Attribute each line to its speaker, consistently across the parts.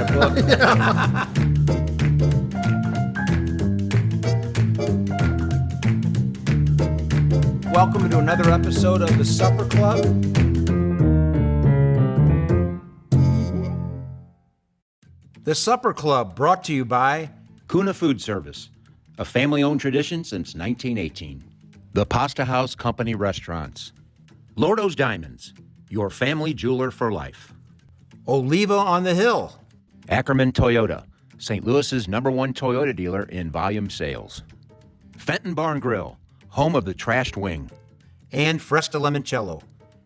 Speaker 1: kind of book. Welcome to another episode of the Supper Club. The Supper Club brought to you by
Speaker 2: Kuna Food Service, a family-owned tradition since 1918. The Pasta House Company Restaurants. Lordo's Diamonds, your family jeweler for life.
Speaker 1: Oliva on the Hill.
Speaker 2: Ackerman Toyota, St. Louis's #1 Toyota dealer in volume sales. Fenton Barn Grill, home of the trashed wing.
Speaker 1: And Fresta Limoncello.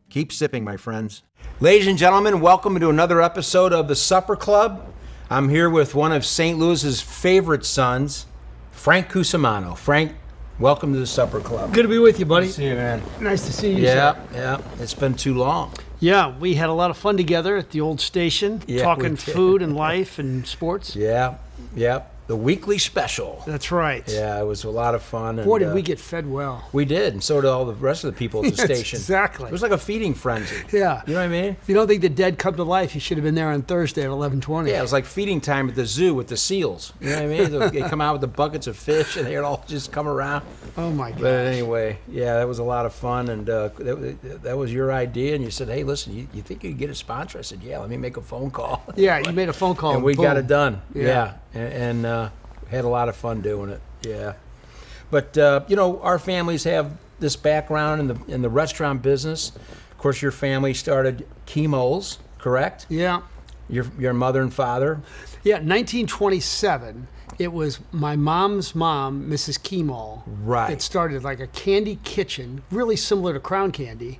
Speaker 1: Keep sipping, my friends. Ladies and gentlemen, welcome to another episode of the Supper Club. I'm here with one of St. Louis's favorite sons, Frank Cusumano. Frank, welcome to the Supper Club.
Speaker 3: Good to be with you, buddy.
Speaker 1: Good to see you, man.
Speaker 3: Nice to see you.
Speaker 1: Yeah,
Speaker 3: sir.
Speaker 1: yeah. It's been too long.
Speaker 3: Yeah, we had a lot of fun together at the old station,
Speaker 1: Yeah,
Speaker 3: talking
Speaker 1: we did.
Speaker 3: food and life and sports.
Speaker 1: Yeah, yeah. The weekly special.
Speaker 3: That's right.
Speaker 1: Yeah, it was a lot of fun. And,
Speaker 3: Boy, did we get fed well.
Speaker 1: We did, and so did all the rest of the people at the
Speaker 3: Yes,
Speaker 1: station.
Speaker 3: exactly.
Speaker 1: It was like a feeding frenzy.
Speaker 3: Yeah.
Speaker 1: You know what I mean?
Speaker 3: If you don't think the dead come to life, you should have been there on Thursday at 11:20.
Speaker 1: Yeah, it was like feeding time at the zoo with the seals. You know what I mean? They come out with the buckets of fish, and they'd all just come around.
Speaker 3: Oh, my God.
Speaker 1: But anyway, yeah, that was a lot of fun, and that was your idea. And you said, "Hey, listen, you think you could get a sponsor?" I said, "Yeah, let me make a phone call."
Speaker 3: Yeah, you made a phone call.
Speaker 1: And we
Speaker 3: boom.
Speaker 1: got it done.
Speaker 3: Yeah.
Speaker 1: Yeah, and had a lot of fun doing it. Yeah, but you know, our families have this background in the restaurant business. Of course, your family started Chemo's, correct?
Speaker 3: Yeah.
Speaker 1: Your mother and father.
Speaker 3: Yeah, 1927. It was my mom's mom, Mrs. Kemal,
Speaker 1: Right.
Speaker 3: that started like a candy kitchen, really similar to Crown Candy.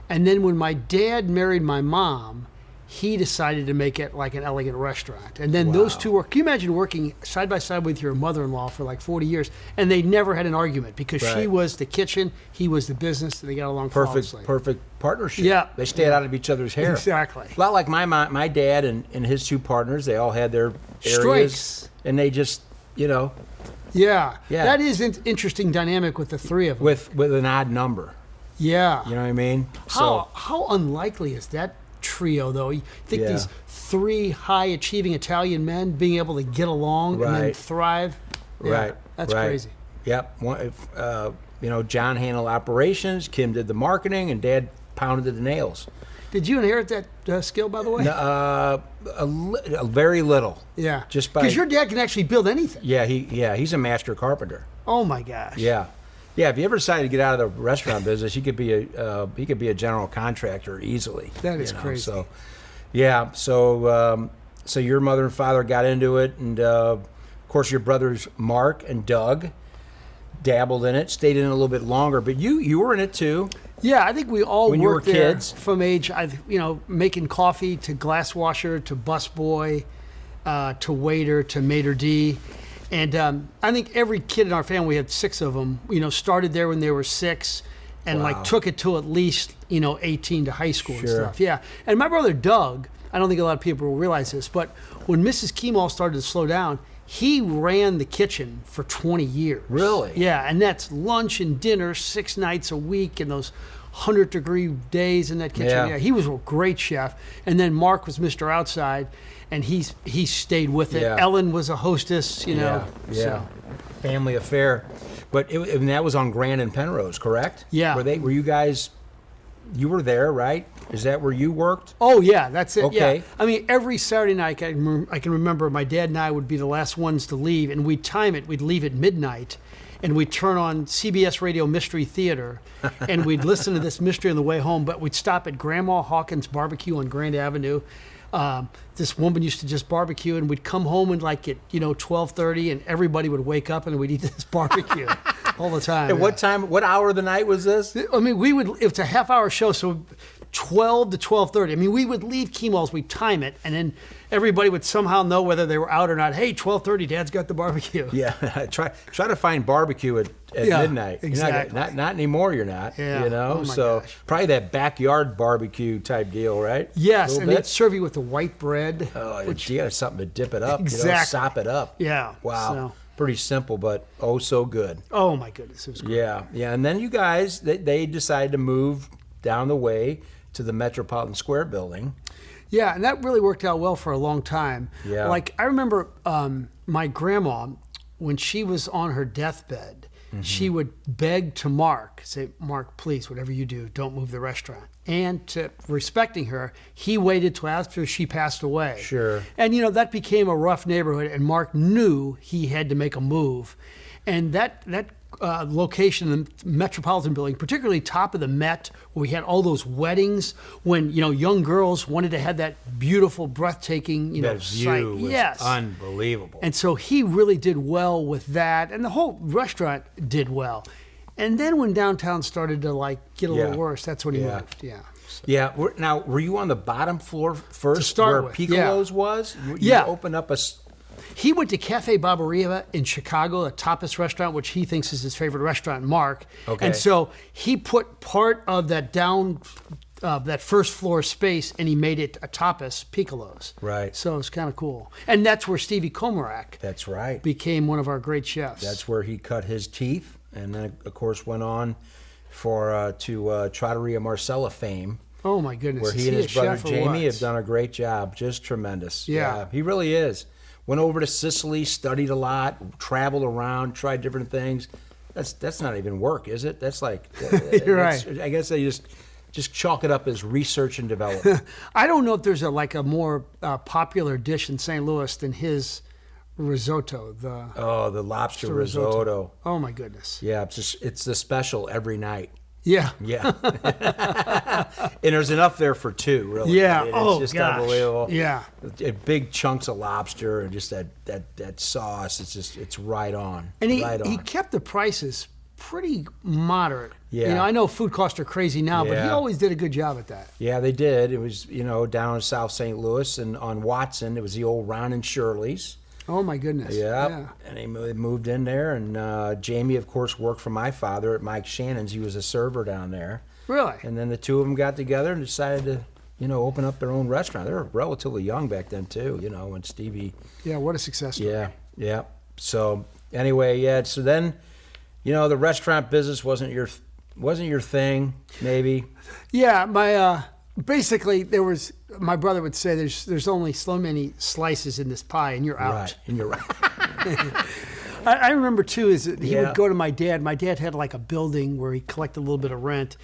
Speaker 3: And then when my dad married my mom, he decided to make it like an elegant restaurant. And then those
Speaker 1: Wow.
Speaker 3: two can you imagine working side by side with your mother-in-law for like 40 years? And they never had an argument because she
Speaker 1: Right.
Speaker 3: was the kitchen, he was the business, and they got along flawlessly.
Speaker 1: Perfect partnership.
Speaker 3: Yeah.
Speaker 1: They stayed out of each other's hair.
Speaker 3: Exactly.
Speaker 1: A lot like my dad and his two partners. They all had their areas,
Speaker 3: Strengths.
Speaker 1: and they just, you know,
Speaker 3: Yeah.
Speaker 1: Yeah.
Speaker 3: That is an interesting dynamic with the three of them.
Speaker 1: with an odd number.
Speaker 3: Yeah.
Speaker 1: You know what I mean?
Speaker 3: How unlikely is that trio, though? You think
Speaker 1: Yeah.
Speaker 3: these three high-achieving Italian men being able to get along and then
Speaker 1: Right.
Speaker 3: thrive? Yeah,
Speaker 1: Right.
Speaker 3: That's
Speaker 1: right.
Speaker 3: crazy.
Speaker 1: Yep. You know, John handled operations, Kim did the marketing, and Dad pounded the nails.
Speaker 3: Did you inherit that skill, by the way?
Speaker 1: A very little.
Speaker 3: Yeah.
Speaker 1: Just by-
Speaker 3: Because your dad can actually build anything.
Speaker 1: Yeah, he's a master carpenter.
Speaker 3: Oh, my gosh.
Speaker 1: Yeah. Yeah, if you ever decided to get out of the restaurant business, he could be a general contractor easily.
Speaker 3: That is
Speaker 1: you know,
Speaker 3: crazy.
Speaker 1: So, yeah, so your mother and father got into it, and of course your brothers Mark and Doug dabbled in it, stayed in it a little bit longer, but you were in it too.
Speaker 3: Yeah, I think we all
Speaker 1: When you were
Speaker 3: worked there
Speaker 1: kids?
Speaker 3: from age, making coffee to glass washer to busboy to waiter to maitre d'. And I think every kid in our family, we had 6 of them, started there when they were 6 and
Speaker 1: Wow.
Speaker 3: took it till at least, 18 to high school and
Speaker 1: Sure.
Speaker 3: stuff. Yeah. And my brother Doug, I don't think a lot of people will realize this, but when Mrs. Kemal started to slow down, he ran the kitchen for 20 years.
Speaker 1: Really?
Speaker 3: Yeah, and that's lunch and dinner 6 nights a week and those 100-degree days in that kitchen.
Speaker 1: Yeah.
Speaker 3: He was a great chef. And then Mark was Mr. Outside, and he stayed with it.
Speaker 1: Yeah.
Speaker 3: Ellen was a hostess,
Speaker 1: Yeah.
Speaker 3: So,
Speaker 1: Family affair, but and that was on Grand and Penrose, correct?
Speaker 3: Yeah.
Speaker 1: Were you guys? You were there, right? Is that where you worked?
Speaker 3: oh, yeah, that's it.
Speaker 1: Okay.
Speaker 3: Yeah. I mean, every Saturday night, I can remember my dad and I would be the last ones to leave, and we'd time it. We'd leave at midnight, and we'd turn on CBS Radio Mystery Theater, and we'd listen to this mystery on the way home, but we'd stop at Grandma Hawkins Barbecue on Grand Avenue. This woman used to just barbecue, and we'd come home and at 12:30, and everybody would wake up, and we'd eat this barbecue all the time.
Speaker 1: At what time? What hour of the night was this?
Speaker 3: I mean, it's a half-hour show, so 12 to 12:30. I mean, we would leave Kemal's, we'd time it, and then everybody would somehow know whether they were out or not. Hey, 12:30, Dad's got the barbecue.
Speaker 1: Yeah, try to find barbecue at
Speaker 3: Yeah,
Speaker 1: midnight.
Speaker 3: exactly.
Speaker 1: Not anymore. You're not.
Speaker 3: Yeah.
Speaker 1: You know.
Speaker 3: Oh, my
Speaker 1: so
Speaker 3: gosh.
Speaker 1: probably that backyard barbecue type deal, right?
Speaker 3: Yes,
Speaker 1: Little
Speaker 3: and
Speaker 1: bit?
Speaker 3: they'd serve you with the white bread.
Speaker 1: Oh, you got something to dip it up.
Speaker 3: Exactly.
Speaker 1: Sop it up.
Speaker 3: Yeah,
Speaker 1: Wow.
Speaker 3: so-
Speaker 1: Pretty simple, but oh so good.
Speaker 3: Oh, my goodness. It was great.
Speaker 1: Yeah. And then you guys, they decided to move down the way to the Metropolitan Square building.
Speaker 3: Yeah, and that really worked out well for a long time.
Speaker 1: Yeah.
Speaker 3: Like, I remember my grandma, when she was on her deathbed, she would beg to Mark, say, Mark, please, whatever you do, don't move the restaurant. And to respecting her, he waited till after she passed away.
Speaker 1: Sure.
Speaker 3: And, that became a rough neighborhood, and Mark knew he had to make a move. And that location in the Metropolitan Building, particularly top of the Met, where we had all those weddings when, young girls wanted to have that beautiful, breathtaking,
Speaker 1: That
Speaker 3: sight.
Speaker 1: view was
Speaker 3: Yes.
Speaker 1: unbelievable.
Speaker 3: And so he really did well with that, and the whole restaurant did well. And then when downtown started to get a little worse, that's when he moved. Yeah.
Speaker 1: Yeah. Now, were you on the bottom floor first,
Speaker 3: To start
Speaker 1: where
Speaker 3: with,
Speaker 1: Piccolo's was? You opened up
Speaker 3: He went to Cafe Barberia in Chicago, a tapas restaurant, which he thinks is his favorite restaurant, Mark.
Speaker 1: Okay.
Speaker 3: And so he put part of that that first floor space, and he made it a tapas, Piccolo's.
Speaker 1: Right.
Speaker 3: So it's kind of cool. And that's where Stevie Komarak
Speaker 1: That's right.
Speaker 3: became one of our great chefs.
Speaker 1: That's where he cut his teeth, and then, of course, went on to Trattoria Marcella fame.
Speaker 3: Oh, my goodness.
Speaker 1: Where
Speaker 3: Is
Speaker 1: he and
Speaker 3: a
Speaker 1: his brother
Speaker 3: chef or
Speaker 1: Jamie
Speaker 3: what?
Speaker 1: have done a great job. Just tremendous.
Speaker 3: Yeah.
Speaker 1: He really is. Went over to Sicily, studied a lot, traveled around, tried different things. That's not even work, is it? That's like
Speaker 3: You're right.
Speaker 1: I guess they just chalk it up as research and development.
Speaker 3: I don't know if there's a more popular dish in St. Louis than his risotto.
Speaker 1: The lobster
Speaker 3: risotto.
Speaker 1: risotto.
Speaker 3: Oh, my goodness.
Speaker 1: Yeah, it's the special every night.
Speaker 3: Yeah.
Speaker 1: Yeah. And there's enough there for two, really.
Speaker 3: Yeah.
Speaker 1: It's just
Speaker 3: gosh.
Speaker 1: unbelievable.
Speaker 3: Yeah.
Speaker 1: Big chunks of lobster and just that sauce. It's right on.
Speaker 3: And
Speaker 1: right on.
Speaker 3: he kept the prices pretty moderate.
Speaker 1: Yeah.
Speaker 3: I know food costs are crazy now, but he
Speaker 1: Yeah.
Speaker 3: always did a good job at that.
Speaker 1: Yeah, they did. It was, down in South St. Louis and on Watson. It was the old Ron and Shirley's.
Speaker 3: Oh, my goodness.
Speaker 1: Yeah. And he moved in there. And Jamie, of course, worked for my father at Mike Shannon's. He was a server down there.
Speaker 3: Really?
Speaker 1: And then the two of them got together and decided to, open up their own restaurant. They were relatively young back then, too, when Stevie.
Speaker 3: Yeah, what a success story.
Speaker 1: Yeah. So, anyway, so then, the restaurant business wasn't your thing, maybe.
Speaker 3: Yeah, basically there was, my brother would say there's only so many slices in this pie and you're out.
Speaker 1: Right, and you're right.
Speaker 3: I remember too is that he
Speaker 1: Yeah.
Speaker 3: would go to my dad. My dad had a building where he collected a little bit of rent.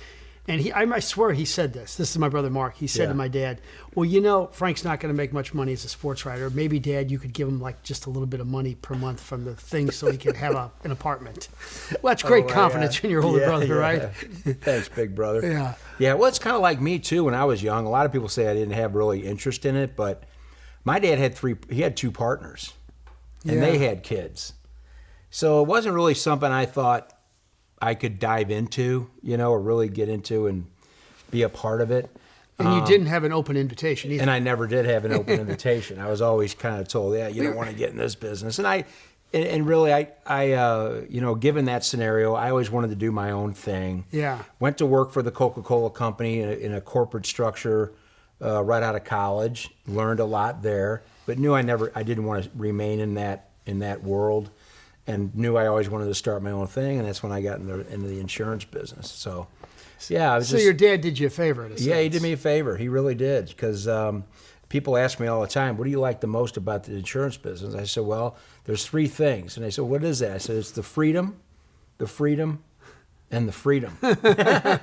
Speaker 3: And I swear he said this. This is my brother Mark. He said
Speaker 1: Yeah.
Speaker 3: to my dad, well, Frank's not going to make much money as a sports writer. Maybe, Dad, you could give him just a little bit of money per month from the thing so he can have an apartment. Well, that's great confidence in your older brother, right?
Speaker 1: Thanks, big brother.
Speaker 3: Yeah.
Speaker 1: Yeah, well, it's kind of like me, too, when I was young. A lot of people say I didn't have really interest in it, but my dad had two partners, and they had kids. So it wasn't really something I thought I could dive into, or really get into and be a part of it.
Speaker 3: And you didn't have an open invitation either.
Speaker 1: And I never did have an open invitation. I was always kind of told, you don't want to get in this business. And really, I given that scenario, I always wanted to do my own thing.
Speaker 3: Yeah.
Speaker 1: Went to work for the Coca-Cola company in a corporate structure right out of college. Learned a lot there, but knew I didn't want to remain in that world. And knew I always wanted to start my own thing, and that's when I got into the insurance business. So, yeah,
Speaker 3: So your dad did you a favor.
Speaker 1: Yeah, he did me a favor. He really did, because people ask me all the time, "What do you like the most about the insurance business?" I said, "Well, there's three things." And they said, "What is that?" I said, "It's the freedom, and the freedom." You know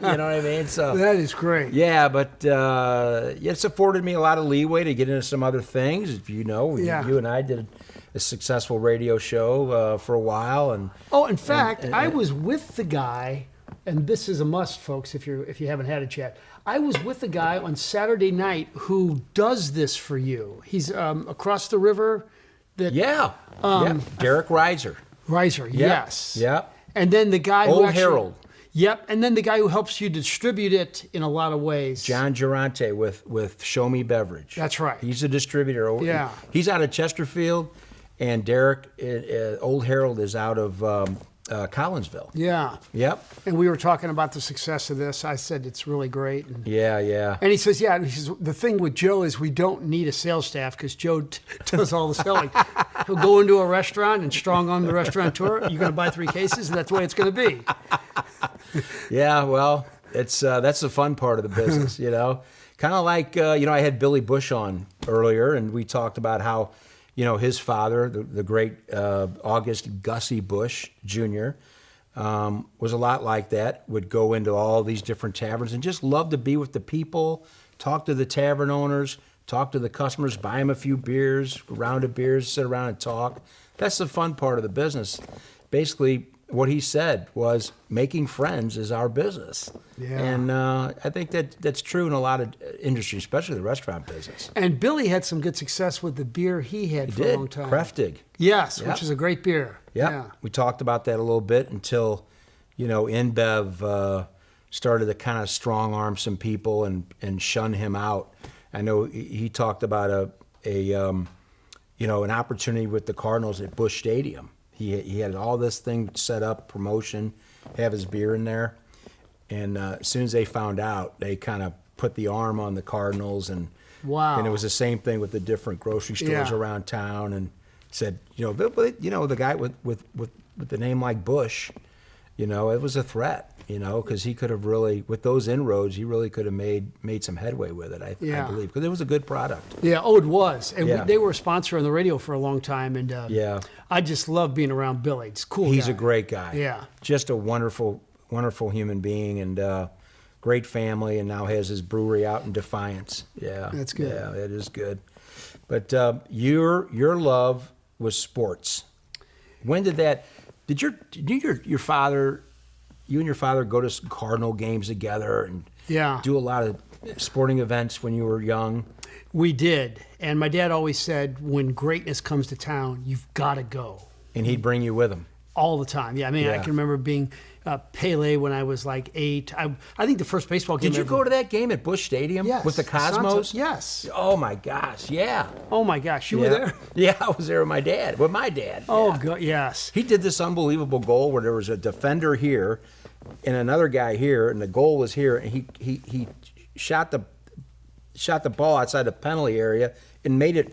Speaker 1: what I mean? So
Speaker 3: That is great.
Speaker 1: yeah, but it's afforded me a lot of leeway to get into some other things. If you and I did a successful radio show for a while, and
Speaker 3: In fact, I was with the guy, and this is a must, folks, if you haven't had a chat. I was with the guy on Saturday night who does this for you. He's across the river.
Speaker 1: Derek Reiser.
Speaker 3: Reiser, yes.
Speaker 1: Yeah.
Speaker 3: And then the guy who
Speaker 1: Old
Speaker 3: actually,
Speaker 1: Herald.
Speaker 3: Yep. And then the guy who helps you distribute it in a lot of ways.
Speaker 1: John Durante with Show Me Beverage.
Speaker 3: That's right.
Speaker 1: He's a distributor.
Speaker 3: Yeah.
Speaker 1: He's out of Chesterfield, and Derek, Old Herald, is out of Collinsville.
Speaker 3: Yeah.
Speaker 1: Yep.
Speaker 3: And we were talking about the success of this. I said it's really great. And
Speaker 1: Yeah.
Speaker 3: he says, yeah. And he says, the thing with Joe is we don't need a sales staff because Joe does all the selling. He'll go into a restaurant and strong on the restaurateur. You're going to buy 3 cases, and that's the way it's going to be.
Speaker 1: Yeah, well, it's that's the fun part of the business, Kind of like, I had Billy Bush on earlier, and we talked about how, his father, the great August Gussie Bush Jr., was a lot like that, would go into all these different taverns and just love to be with the people, talk to the tavern owners, talk to the customers, buy them a few beers, a round of beers, sit around and talk. That's the fun part of the business. Basically, what he said was making friends is our business.
Speaker 3: Yeah.
Speaker 1: And I think that's true in a lot of industries, especially the restaurant business.
Speaker 3: And Billy had some good success with the beer he had for a long time.
Speaker 1: Kräftig.
Speaker 3: Yes,
Speaker 1: Yep.
Speaker 3: which is a great beer.
Speaker 1: Yep.
Speaker 3: Yeah.
Speaker 1: We talked about that a little bit until, InBev started to kind of strong arm some people and shun him out. I know he talked about an opportunity with the Cardinals at Busch Stadium. He had all this thing set up, promotion, have his beer in there. And as soon as they found out, they kind of put the arm on the Cardinals. And
Speaker 3: Wow.
Speaker 1: And it was the same thing with the different grocery stores
Speaker 3: Yeah.
Speaker 1: around town. And said, the guy with the name like Bush, it was a threat, because he could have really, with those inroads, he really could have made some headway with it, I believe, because it was a good product.
Speaker 3: Yeah, it was. And
Speaker 1: Yeah.
Speaker 3: they were a sponsor on the radio for a long time. And
Speaker 1: Yeah.
Speaker 3: I just love being around Billy. It's a cool.
Speaker 1: He's
Speaker 3: guy.
Speaker 1: a great guy.
Speaker 3: Yeah.
Speaker 1: Just a wonderful, wonderful human being, and great family, and now has his brewery out in Defiance. Yeah.
Speaker 3: That's good.
Speaker 1: Yeah, it is good. But your love was sports. When did that? Did your father, you and your father go to some Cardinal games together and
Speaker 3: Yeah.
Speaker 1: do a lot of sporting events when you were young?
Speaker 3: We did. And my dad always said, when greatness comes to town, you've got to go.
Speaker 1: And he'd bring you with him.
Speaker 3: All the time. Yeah, I mean, I
Speaker 1: Yeah.
Speaker 3: can remember being Pele when I was like 8. I think the first baseball game.
Speaker 1: Did you
Speaker 3: ever-
Speaker 1: go to that game at Busch Stadium
Speaker 3: Yes.
Speaker 1: with the Cosmos?
Speaker 3: Santos, yes.
Speaker 1: Oh my gosh, yeah.
Speaker 3: Oh my gosh, you were
Speaker 1: Yeah.
Speaker 3: there?
Speaker 1: Yeah, I was there with my dad.
Speaker 3: Oh,
Speaker 1: Yeah.
Speaker 3: God, yes.
Speaker 1: He did this unbelievable goal where there was a defender here and another guy here, and the goal was here, and he shot the ball outside the penalty area and made it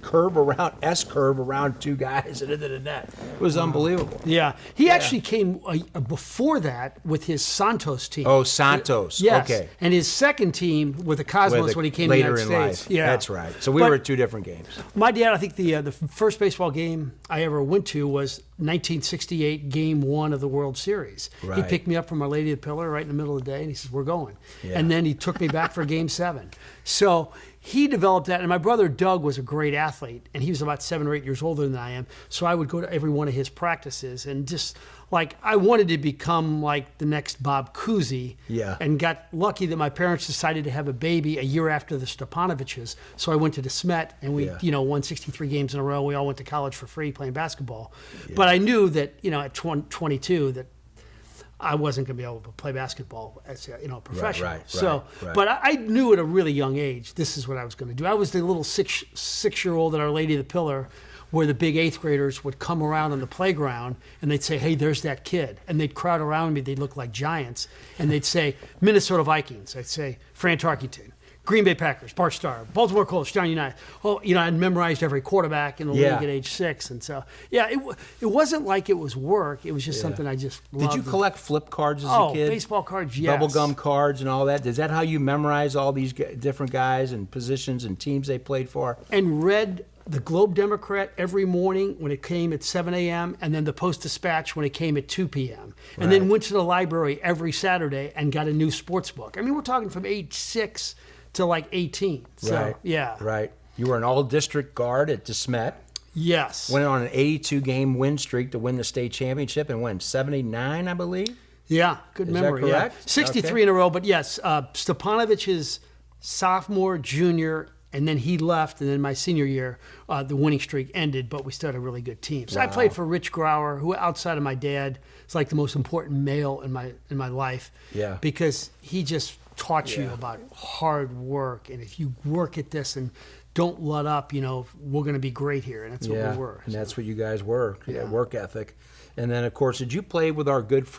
Speaker 1: S-curve around two guys and into the net. It was unbelievable.
Speaker 3: Yeah, he actually came before that with his Santos team.
Speaker 1: Oh, Santos.
Speaker 3: Yes.
Speaker 1: Okay.
Speaker 3: And his second team with the Cosmos when he came to the
Speaker 1: later
Speaker 3: United
Speaker 1: in
Speaker 3: States.
Speaker 1: life.
Speaker 3: Yeah,
Speaker 1: That's right. So we
Speaker 3: But
Speaker 1: were at two different games.
Speaker 3: My dad, I think the first baseball game I ever went to was 1968, Game 1 of the World Series. He
Speaker 1: Right.
Speaker 3: picked me up from Our Lady of the Pillar right in the middle of the day, and he says, "We're going."
Speaker 1: Yeah.
Speaker 3: And then he took me back for Game 7. So he developed that, and my brother Doug was a great athlete, and he was about 7 or 8 years older than I am. So I would go to every one of his practices, and just like I wanted to become like the next Bob Cousy.
Speaker 1: Yeah.
Speaker 3: And got lucky that my parents decided to have a baby a year after the Stepanoviches. So I went to De Smet, and we,
Speaker 1: Yeah.
Speaker 3: won 63 games in a row. We all went to college for free playing basketball. But I knew that, at 22, that I wasn't going to be able to play basketball as a professional.
Speaker 1: right.
Speaker 3: But I knew at a really young age this is what I was going to do. I was the little six-year-old at Our Lady of the Pillar, where the big 8th graders would come around on the playground and they'd say, "Hey, there's that kid," and they'd crowd around me. They'd look like giants, and they'd say, "Minnesota Vikings." I'd say, "Fran Tarkenton." Green Bay Packers, Bart Starr, Baltimore Colts, John United. Oh, I'd memorized every quarterback in the
Speaker 1: Yeah.
Speaker 3: league at age 6, and so it wasn't like it was work. It was just something I just loved.
Speaker 1: Did you collect flip cards as a kid?
Speaker 3: Baseball cards, yes.
Speaker 1: Bubblegum cards and all that? Is that how you memorize all these different guys and positions and teams they played for?
Speaker 3: And read the Globe Democrat every morning when it came at 7 a.m. and then the Post-Dispatch when it came at 2 p.m. And then went to the library every Saturday and got a new sports book. I mean, we're talking from age 6 to like 18. So,
Speaker 1: Right.
Speaker 3: yeah.
Speaker 1: Right. You were an all-district guard at De Smet.
Speaker 3: Yes.
Speaker 1: Went on an 82-game win streak to win the state championship and won 79, I believe.
Speaker 3: Yeah, good
Speaker 1: Is that
Speaker 3: memory.
Speaker 1: correct?
Speaker 3: Yeah. 63
Speaker 1: Okay.
Speaker 3: in a row, but yes, Stepanovich's sophomore, junior, and then he left, and then my senior year, the winning streak ended, but we still had a really good team. So I played for Rich Grauer, who outside of my dad is like the most important male in my life.
Speaker 1: Yeah.
Speaker 3: Because he just taught you about hard work, and if you work at this and don't let up, we're going to be great here, and that's what we were.
Speaker 1: And
Speaker 3: So,
Speaker 1: that's what you guys were.
Speaker 3: Yeah.
Speaker 1: Work ethic. And then, of course, did you play with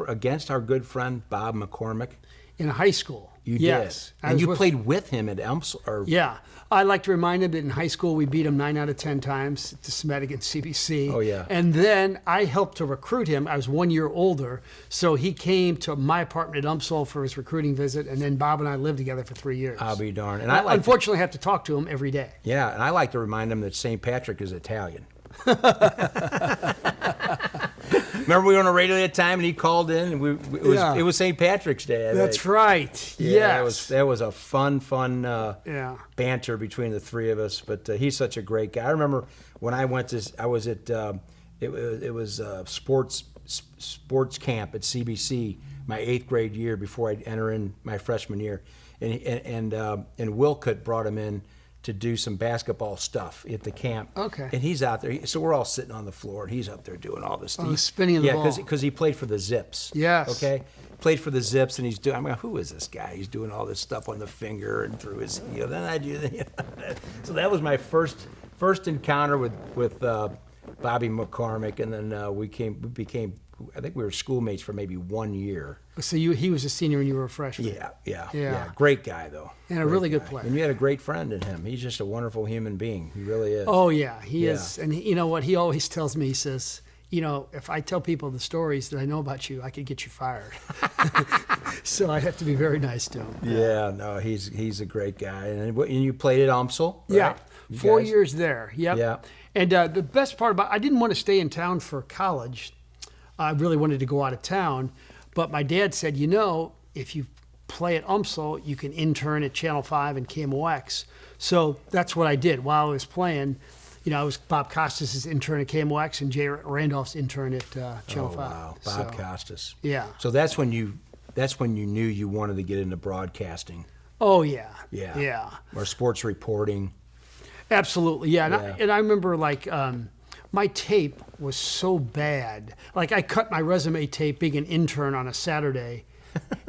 Speaker 1: against our good friend Bob McCormick?
Speaker 3: in high school.
Speaker 1: You
Speaker 3: Yes.
Speaker 1: did. And you played with him at Elms?
Speaker 3: Yeah. I like to remind him that in high school we beat him 9 out of 10 times at the Smet against CBC.
Speaker 1: Oh, yeah.
Speaker 3: And then I helped to recruit him. I was 1 year older. So he came to my apartment at Umsall for his recruiting visit. And then Bob and I lived together for 3 years.
Speaker 1: I'll be darned.
Speaker 3: And I unfortunately have to talk to him every day.
Speaker 1: Yeah, and I like to remind him that St. Patrick is Italian. Remember we were on the radio that time, and he called in, and it was St. Patrick's Day.
Speaker 3: That's right.
Speaker 1: Yeah,
Speaker 3: yes.
Speaker 1: that was a fun banter between the three of us. But he's such a great guy. I remember when I was at it was sports camp at CBC my 8th grade year before I'd enter in my freshman year, and Wilcott brought him in to do some basketball stuff at the camp.
Speaker 3: Okay.
Speaker 1: And he's out there. So we're all sitting on the floor, and he's up there doing all this stuff.
Speaker 3: Spinning the ball.
Speaker 1: Yeah, because he played for the Zips.
Speaker 3: Yes.
Speaker 1: Okay? Played for the Zips, and he's doing, who is this guy? He's doing all this stuff on the finger and through his, then I do that. So that was my first encounter with Bobby McCormick, and then we became, I think we were schoolmates for maybe 1 year.
Speaker 3: So he was a senior and you were a freshman.
Speaker 1: Yeah. Great guy, though.
Speaker 3: And a really good player.
Speaker 1: And you had a great friend in him. He's just a wonderful human being. He really is.
Speaker 3: Oh, yeah, he is. And you know what? He always tells me, he says, if I tell people the stories that I know about you, I could get you fired. So I have to be very nice to him.
Speaker 1: Yeah, no, he's a great guy. And you played at UMSL, right?
Speaker 3: Yeah, 4 years there. Yep.
Speaker 1: Yeah.
Speaker 3: And the best part about I didn't want to stay in town for college. I really wanted to go out of town. But my dad said, if you play at UMSL, you can intern at Channel 5 and KMOX. So that's what I did while I was playing. I was Bob Costas' intern at KMOX and Jay Randolph's intern at Channel 5.
Speaker 1: Wow, Bob Costas.
Speaker 3: Yeah.
Speaker 1: So that's when you knew you wanted to get into broadcasting.
Speaker 3: Oh, yeah.
Speaker 1: Yeah.
Speaker 3: Yeah.
Speaker 1: Or sports reporting.
Speaker 3: Absolutely, yeah. And I remember, my tape was so bad. Like, I cut my resume tape being an intern on a Saturday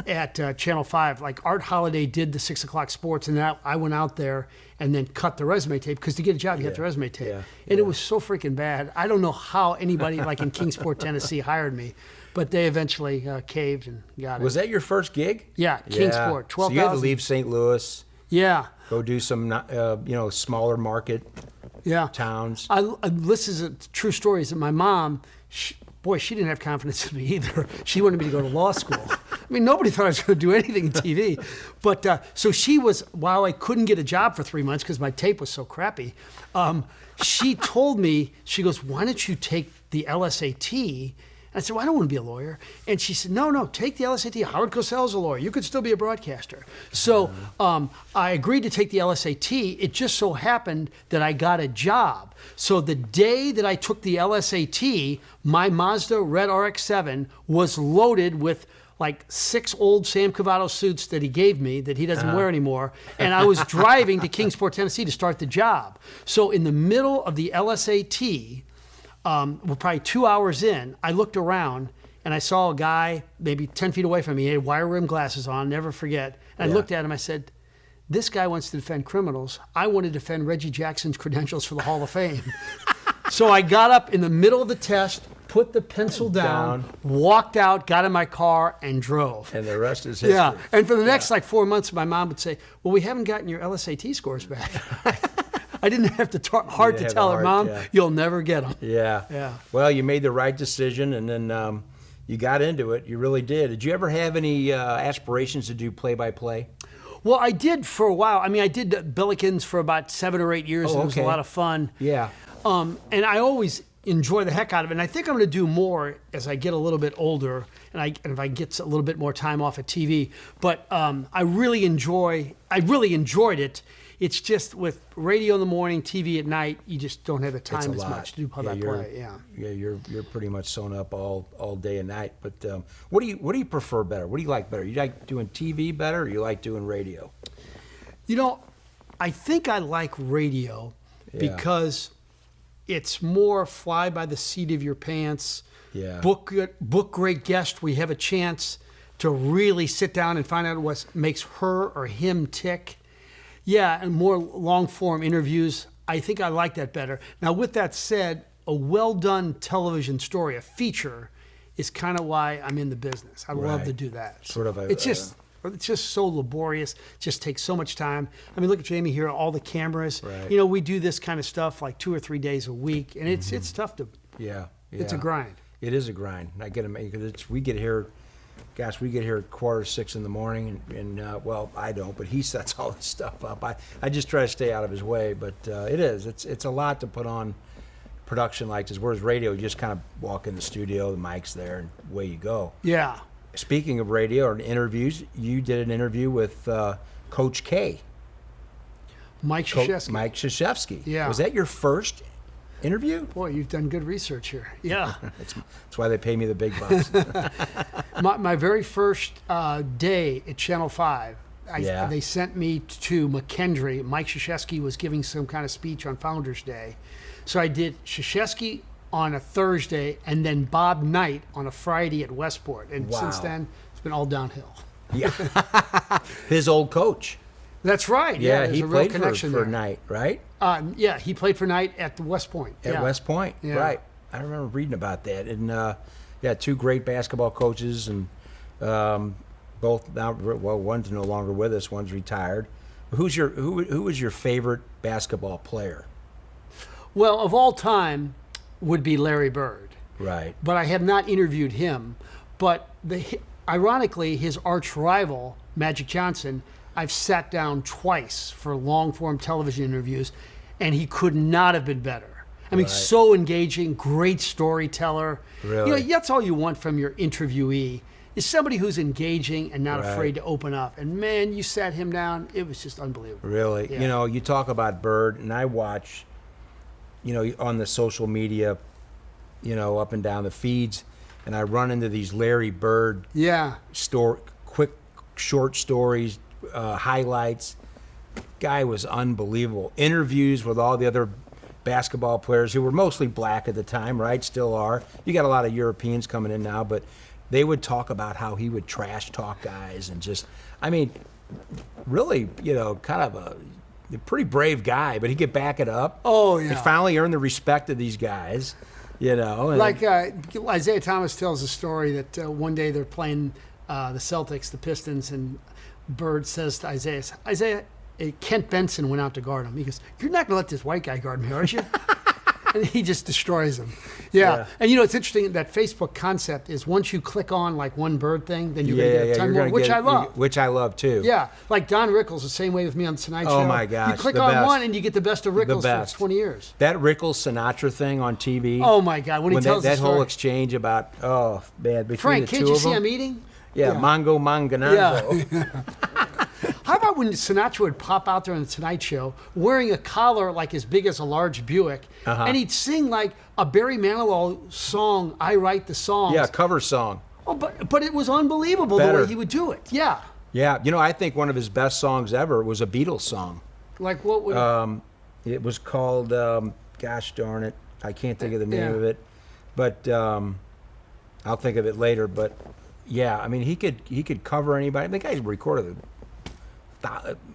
Speaker 3: at Channel 5. Like, Art Holliday did the 6 o'clock sports, and I went out there and then cut the resume tape, because to get a job, you have the resume tape.
Speaker 1: Yeah.
Speaker 3: And it was so freaking bad. I don't know how anybody, in Kingsport, Tennessee, hired me, but they eventually caved and got it.
Speaker 1: Was that your first gig?
Speaker 3: Yeah, Kingsport, 12,000.
Speaker 1: So you had to leave St. Louis.
Speaker 3: Yeah.
Speaker 1: Go do some, smaller market towns.
Speaker 3: This is a true story. Is that my mom, she didn't have confidence in me either. She wanted me to go to law school. I mean, nobody thought I was going to do anything in TV. But so she was, while I couldn't get a job for 3 months because my tape was so crappy, she told me, she goes, why don't you take the LSAT? I said, well, I don't want to be a lawyer. And she said, no, take the LSAT. Howard Cosell's a lawyer. You could still be a broadcaster. So I agreed to take the LSAT. It just so happened that I got a job. So the day that I took the LSAT, my Mazda Red RX-7 was loaded with 6 old Sam Cavato suits that he gave me that he doesn't wear anymore. And I was driving to Kingsport, Tennessee to start the job. So in the middle of the LSAT, we're probably 2 hours in, I looked around and I saw a guy maybe 10 feet away from me. He had wire rim glasses on, never forget. And I looked at him, I said, this guy wants to defend criminals. I want to defend Reggie Jackson's credentials for the Hall of Fame. So I got up in the middle of the test, put the pencil down, walked out, got in my car, and drove.
Speaker 1: And the rest is history.
Speaker 3: Yeah, and for the next 4 months, my mom would say, well, we haven't gotten your LSAT scores back. I didn't have to hard to tell her, Mom, you'll never get them.
Speaker 1: Yeah. Well, you made the right decision, and then you got into it. You really did. Did you ever have any aspirations to do play-by-play?
Speaker 3: Well, I did for a while. I mean, I did Billikens for about 7 or 8 years, and it was a lot of fun.
Speaker 1: Yeah.
Speaker 3: And I always enjoy the heck out of it. And I think I'm going to do more as I get a little bit older, and if I get a little bit more time off of TV. But I really enjoyed it. It's just with radio in the morning, TV at night, you just don't have the time as much to do play-by-play.
Speaker 1: Yeah, you're pretty much sewn up all day and night. But what do you prefer better? What do you like better? You like doing TV better, or you like doing radio?
Speaker 3: I think I like radio because it's more fly by the seat of your pants.
Speaker 1: Yeah.
Speaker 3: Book great guest. We have a chance to really sit down and find out what makes her or him tick. Yeah, and more long-form interviews. I think I like that better. Now, with that said, a well-done television story, a feature, is kind of why I'm in the business. I love to do that.
Speaker 1: Sort of
Speaker 3: it's just it's just so laborious. Just takes so much time. I mean, look at Jamie here, all the cameras.
Speaker 1: Right.
Speaker 3: You know, we do this kind of stuff like 2 or 3 days a week, and it's tough to.
Speaker 1: Yeah.
Speaker 3: It's a grind.
Speaker 1: It is a grind. I get it because we get here. Gosh, we get here at 5:45 in the morning, and well, I don't, but he sets all this stuff up. I just try to stay out of his way, but it's a lot to put on production like this. Whereas radio, you just kind of walk in the studio, the mic's there, and away you go.
Speaker 3: Yeah.
Speaker 1: Speaking of radio or interviews, you did an interview with Coach K.
Speaker 3: Mike Krzyzewski.
Speaker 1: Mike Krzyzewski.
Speaker 3: Yeah.
Speaker 1: Was that your first interview?
Speaker 3: Boy, you've done good research here. Yeah.
Speaker 1: That's why they pay me the big bucks.
Speaker 3: my very first day at Channel 5, they sent me to McKendree. Mike Krzyzewski was giving some kind of speech on Founders Day. So I did Krzyzewski on a Thursday and then Bob Knight on a Friday at Westport. And since then, it's been all downhill.
Speaker 1: Yeah. His old coach.
Speaker 3: That's right. Yeah,
Speaker 1: he
Speaker 3: a real
Speaker 1: played
Speaker 3: connection
Speaker 1: for
Speaker 3: there.
Speaker 1: Knight, right?
Speaker 3: Yeah, he played for Knight at the West Point.
Speaker 1: At West Point,
Speaker 3: Yeah.
Speaker 1: right. I remember reading about that. And, two great basketball coaches, and both now, well, one's no longer with us, one's retired. Who was your favorite basketball player?
Speaker 3: Well, of all time would be Larry Bird.
Speaker 1: Right.
Speaker 3: But I have not interviewed him. But ironically, his arch rival, Magic Johnson, I've sat down twice for long-form television interviews, and he could not have been better. I mean, so engaging, great storyteller.
Speaker 1: Really?
Speaker 3: You know, that's all you want from your interviewee is somebody who's engaging and not afraid to open up. And, man, you sat him down. It was just unbelievable.
Speaker 1: Really?
Speaker 3: Yeah.
Speaker 1: You know, you talk about Bird, and I watch, on the social media, up and down the feeds, and I run into these Larry Bird quick, short stories, highlights. Guy was unbelievable. Interviews with all the other basketball players who were mostly black at the time, right? Still are. You got a lot of Europeans coming in now, but they would talk about how he would trash talk guys and just, I mean, really, kind of a pretty brave guy, but he could back it up.
Speaker 3: Oh, yeah.
Speaker 1: He finally earned the respect of these guys, and
Speaker 3: Like Isaiah Thomas tells a story that one day they're playing the Celtics, the Pistons, and Bird says to Isaiah, Kent Benson went out to guard him. He goes, "You're not going to let this white guy guard me, are you?" And he just destroys him. Yeah. And it's interesting, that Facebook concept is once you click on like one Bird thing, then you're going to get a ton more, which I love.
Speaker 1: Which I love too.
Speaker 3: Yeah. Like Don Rickles, the same way with me on the Tonight Show.
Speaker 1: Oh my gosh.
Speaker 3: You click
Speaker 1: the
Speaker 3: on
Speaker 1: best.
Speaker 3: one and you get the best of Rickles for 20 years.
Speaker 1: That Rickles Sinatra thing on TV.
Speaker 3: Oh my God. When he tells
Speaker 1: that
Speaker 3: the story.
Speaker 1: whole exchange about, between
Speaker 3: Frank,
Speaker 1: the two
Speaker 3: can't you
Speaker 1: of
Speaker 3: see
Speaker 1: them.
Speaker 3: I'm eating?
Speaker 1: Yeah, Mongo Mangananzo.
Speaker 3: Yeah. How about when Sinatra would pop out there on the Tonight Show wearing a collar like as big as a large Buick, and he'd sing like a Barry Manilow song, "I Write the Songs."
Speaker 1: Yeah, cover song.
Speaker 3: Oh, but it was unbelievable the way he would do it. Yeah.
Speaker 1: Yeah, I think one of his best songs ever was a Beatles song.
Speaker 3: Like what would?
Speaker 1: It was called, gosh darn it, I can't think of the name of it, but I'll think of it later. But yeah, I mean, he could cover anybody. The guy's recorded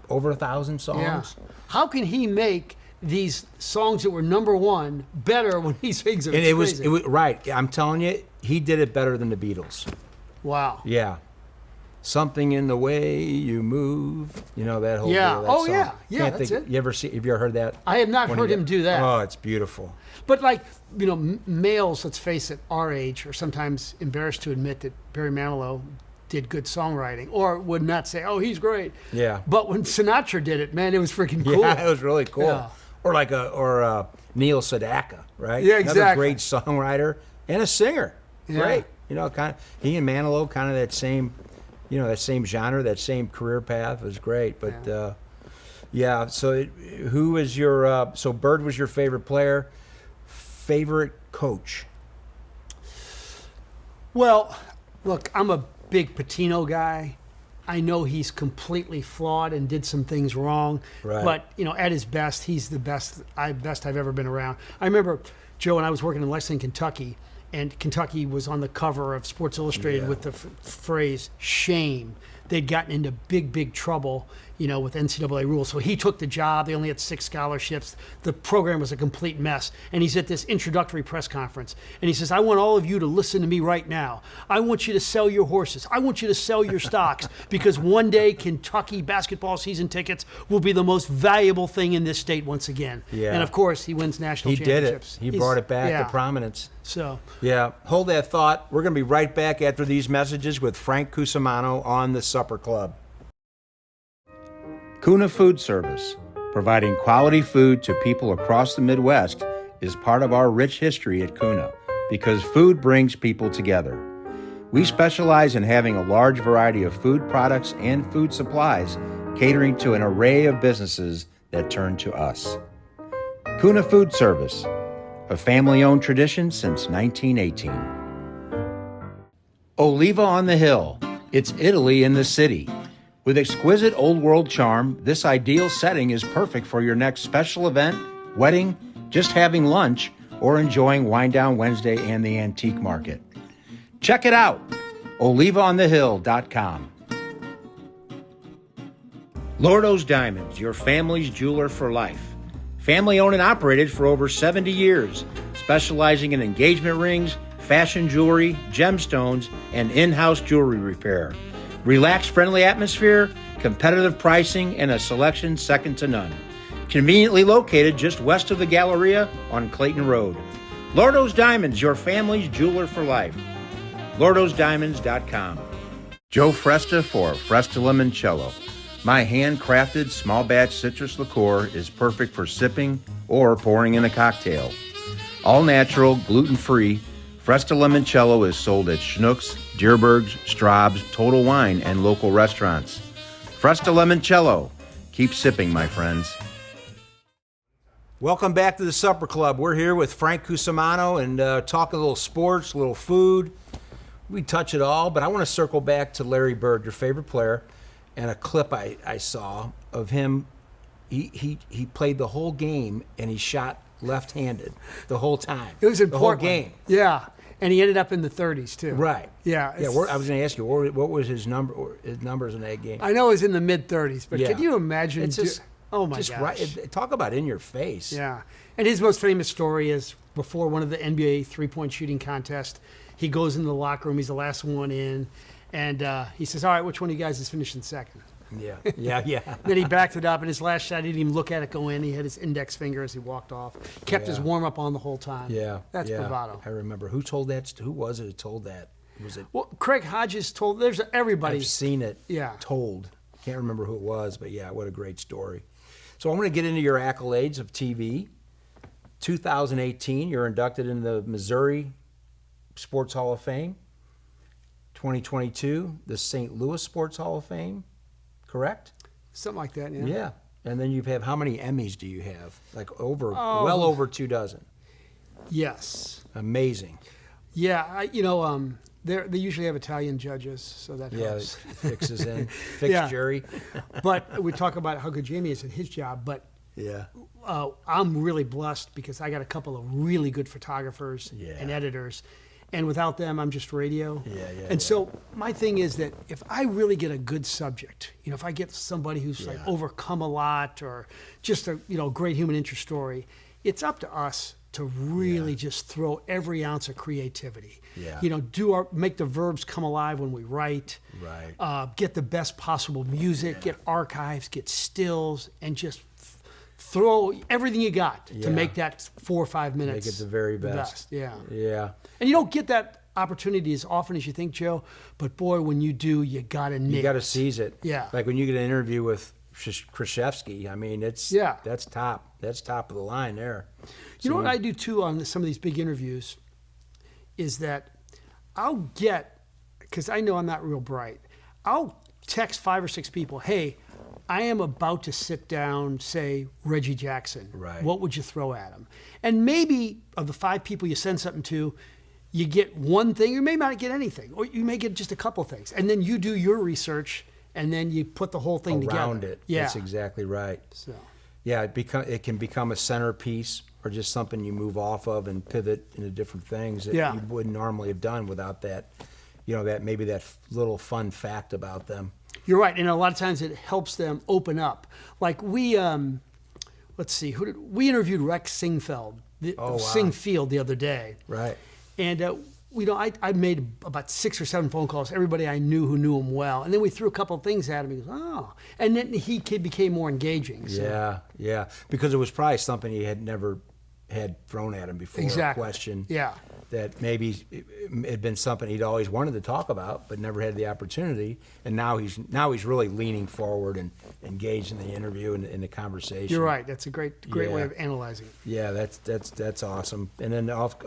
Speaker 1: over 1,000 songs.
Speaker 3: Yeah. How can he make these songs that were number one better when he sings them?
Speaker 1: And it was right. I'm telling you, he did it better than the Beatles.
Speaker 3: Wow.
Speaker 1: Yeah. Something in the way you move. That whole
Speaker 3: Yeah.
Speaker 1: That
Speaker 3: Oh,
Speaker 1: song.
Speaker 3: yeah. That's it.
Speaker 1: You have you ever heard that?
Speaker 3: I have not heard him do that.
Speaker 1: Oh, it's beautiful.
Speaker 3: But like, males, let's face it, our age are sometimes embarrassed to admit that Barry Manilow did good songwriting, or would not say, "Oh, he's great."
Speaker 1: Yeah.
Speaker 3: But when Sinatra did it, man, it was freaking cool.
Speaker 1: Yeah, it was really cool.
Speaker 3: Yeah.
Speaker 1: Or like Neil Sedaka, right?
Speaker 3: Yeah, exactly.
Speaker 1: Another great songwriter and a singer.
Speaker 3: Yeah.
Speaker 1: Great. Kind of he and Manilow, kind of that same, that same genre, that same career path. It was great. But so who is your? So Bird was your favorite player. Favorite coach?
Speaker 3: Well, look, I'm a big Pitino guy. I know he's completely flawed and did some things wrong.
Speaker 1: Right.
Speaker 3: But, at his best, he's the best I've ever been around. I remember, Joe, when I was working in Lexington, Kentucky, and Kentucky was on the cover of Sports Illustrated with the phrase, "Shame they'd gotten into big trouble, with NCAA rules. So he took the job. They only had 6 scholarships. The program was a complete mess. And he's at this introductory press conference. And he says, I want all of you to listen to me right now. I want you to sell your horses. I want you to sell your stocks because one day Kentucky basketball season tickets will be the most valuable thing in this state once again.
Speaker 1: Yeah.
Speaker 3: And, of course, he wins national championships.
Speaker 1: He brought it back to prominence.
Speaker 3: So,
Speaker 1: yeah, hold that thought. We're going to be right back after these messages with Frank Cusumano on the Supper Club.
Speaker 2: Kuna Food Service, providing quality food to people across the Midwest, is part of our rich history at Kuna because food brings people together. We specialize in having a large variety of food products and food supplies, catering to an array of businesses that turn to us. Kuna Food Service, a family-owned tradition since 1918. Oliva on the Hill. It's Italy in the city. With exquisite old-world charm, this ideal setting is perfect for your next special event, wedding, just having lunch, or enjoying Wine Down Wednesday and the Antique Market. Check it out, olivaonthehill.com. Lordo's Diamonds, your family's jeweler for life. Family-owned and operated for over 70 years, specializing in engagement rings, fashion jewelry, gemstones, and in-house jewelry repair. Relaxed, friendly atmosphere, competitive pricing, and a selection second to none. Conveniently located just west of the Galleria on Clayton Road. Lordo's Diamonds, your family's jeweler for life. LordosDiamonds.com. Joe Fresta for Fresta Limoncello. My handcrafted small batch citrus liqueur is perfect for sipping or pouring in a cocktail. All natural, gluten-free, Fresta Limoncello is sold at Schnucks, Dierberg's, Straub's, Total Wine, and local restaurants. Fresta Limoncello. Keep sipping, my friends.
Speaker 1: Welcome back to the Supper Club. We're here with Frank Cusumano and talk a little sports, a little food. We touch it all, but I want to circle back to Larry Bird, your favorite player, and a clip I saw of him. He played the whole game, and he shot left-handed the whole time.
Speaker 3: It was in
Speaker 1: the
Speaker 3: Portland.
Speaker 1: whole game.
Speaker 3: Yeah, and he ended up in the 30s too.
Speaker 1: Right.
Speaker 3: Yeah.
Speaker 1: Yeah. I was going to ask you what was his numbers in that game.
Speaker 3: I know it was in the mid 30s, but
Speaker 1: Yeah.
Speaker 3: could you imagine?
Speaker 1: It's just,
Speaker 3: oh my
Speaker 1: just
Speaker 3: gosh.
Speaker 1: right. Talk about in your face.
Speaker 3: Yeah. And his most famous story is before one of the NBA three-point shooting contests, he goes in the locker room. He's the last one in, and he says, "All right, which one of you guys is finishing second?"
Speaker 1: Yeah.
Speaker 3: Then he backed it up, and his last shot, he didn't even look at it go in. He had his index finger as he walked off. Kept his warm-up on the whole time.
Speaker 1: Yeah.
Speaker 3: That's bravado.
Speaker 1: I remember. Who told that? Who was it who told that? Was it?
Speaker 3: Well, Craig Hodges told, there's everybody.
Speaker 1: I've seen it told. Can't remember who it was, but yeah, what a great story. So I'm going to get into your accolades of TV. 2018, you're inducted in the Missouri Sports Hall of Fame. 2022, the St. Louis Sports Hall of Fame. Correct?
Speaker 3: Something like that, yeah.
Speaker 1: Yeah. And then you have, how many Emmys do you have? Like well over 2 dozen.
Speaker 3: Yes.
Speaker 1: Amazing.
Speaker 3: Yeah, they usually have Italian judges, so that helps.
Speaker 1: Yeah, fixes in.
Speaker 3: Yeah.
Speaker 1: Jury.
Speaker 3: But we talk about how good Jamie is at his job, but
Speaker 1: Yeah.
Speaker 3: I'm really blessed because I got a couple of really good photographers and editors. And without them, I'm just radio. So my thing is that if I really get a good subject, if I get somebody who's like overcome a lot or just a great human interest story, it's up to us to really just throw every ounce of creativity. Make the verbs come alive when we write.
Speaker 1: Right.
Speaker 3: Get the best possible music. Get archives. Get stills, and just throw everything you got to make that 4 or 5 minutes.
Speaker 1: Make it the very best.
Speaker 3: Yeah.
Speaker 1: Yeah.
Speaker 3: And you don't get that opportunity as often as you think, Joe. But boy, when you do, you gotta nail it.
Speaker 1: You gotta seize it.
Speaker 3: Yeah.
Speaker 1: Like when you get an interview with Krzyzewski, I mean, that's top. That's top of the line there.
Speaker 3: You know what I do too on some of these big interviews is that I'll get, because I know I'm not real bright, I'll text 5 or 6 people, hey, I am about to sit down, say, Reggie Jackson.
Speaker 1: Right.
Speaker 3: What would you throw at him? And maybe of the 5 people you send something to, you get one thing, you may not get anything, or you may get just a couple things. And then you do your research, and then you put the whole thing together.
Speaker 1: Around it.
Speaker 3: Yeah.
Speaker 1: That's exactly right.
Speaker 3: So.
Speaker 1: Yeah, it can become a centerpiece or just something you move off of and pivot into different things that you wouldn't normally have done without that, that maybe that little fun fact about them.
Speaker 3: You're right, and a lot of times it helps them open up. Like we, let's see, we interviewed Rex Singfield, Singfield the other day.
Speaker 1: Right.
Speaker 3: And I made about 6 or 7 phone calls, everybody I knew who knew him well. And then we threw a couple of things at him. He goes, oh. And then he became more engaging. So.
Speaker 1: Yeah. Because it was probably something he had never had thrown at him before.
Speaker 3: Exactly.
Speaker 1: A question.
Speaker 3: Yeah.
Speaker 1: That maybe it had been something he'd always wanted to talk about, but never had the opportunity. And now he's really leaning forward and engaged in the interview and in the conversation.
Speaker 3: You're right. That's a great way of analyzing it.
Speaker 1: Yeah, that's awesome. And then of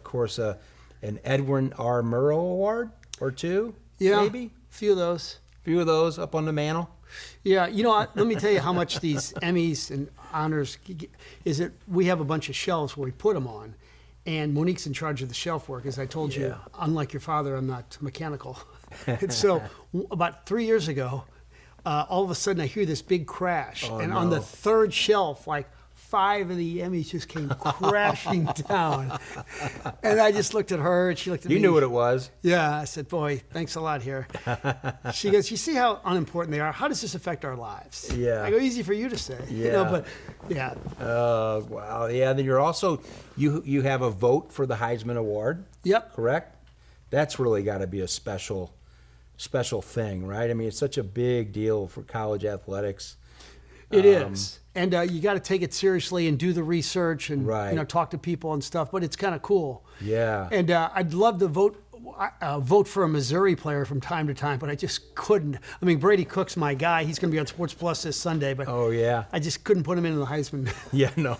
Speaker 1: course an Edwin R. Murrow Award or 2, maybe?
Speaker 3: A few of those
Speaker 1: up on the mantle.
Speaker 3: Yeah, let me tell you how much these Emmys and honors is that we have a bunch of shelves where we put them on, and Monique's in charge of the shelf work. As I told you, unlike your father, I'm not mechanical. And so about 3 years ago, all of a sudden I hear this big crash, on the 3rd shelf, like 5 of the Emmys just came crashing down. And I just looked at her, and she looked at me.
Speaker 1: You knew what it was.
Speaker 3: Yeah, I said, boy, thanks a lot here. She goes, you see how unimportant they are? How does this affect our lives?
Speaker 1: Yeah.
Speaker 3: I go, easy for you to say.
Speaker 1: Yeah.
Speaker 3: But yeah.
Speaker 1: Wow. Yeah, then you're also, you have a vote for the Heisman Award.
Speaker 3: Yep.
Speaker 1: Correct? That's really got to be a special thing, right? I mean, it's such a big deal for college athletics.
Speaker 3: It is. And you got to take it seriously and do the research and talk to people and stuff. But it's kind of cool.
Speaker 1: Yeah.
Speaker 3: And I'd love to vote for a Missouri player from time to time, but I just couldn't. I mean, Brady Cook's my guy. He's going to be on Sports Plus this Sunday. But I just couldn't put him in the Heisman.
Speaker 1: Yeah, no.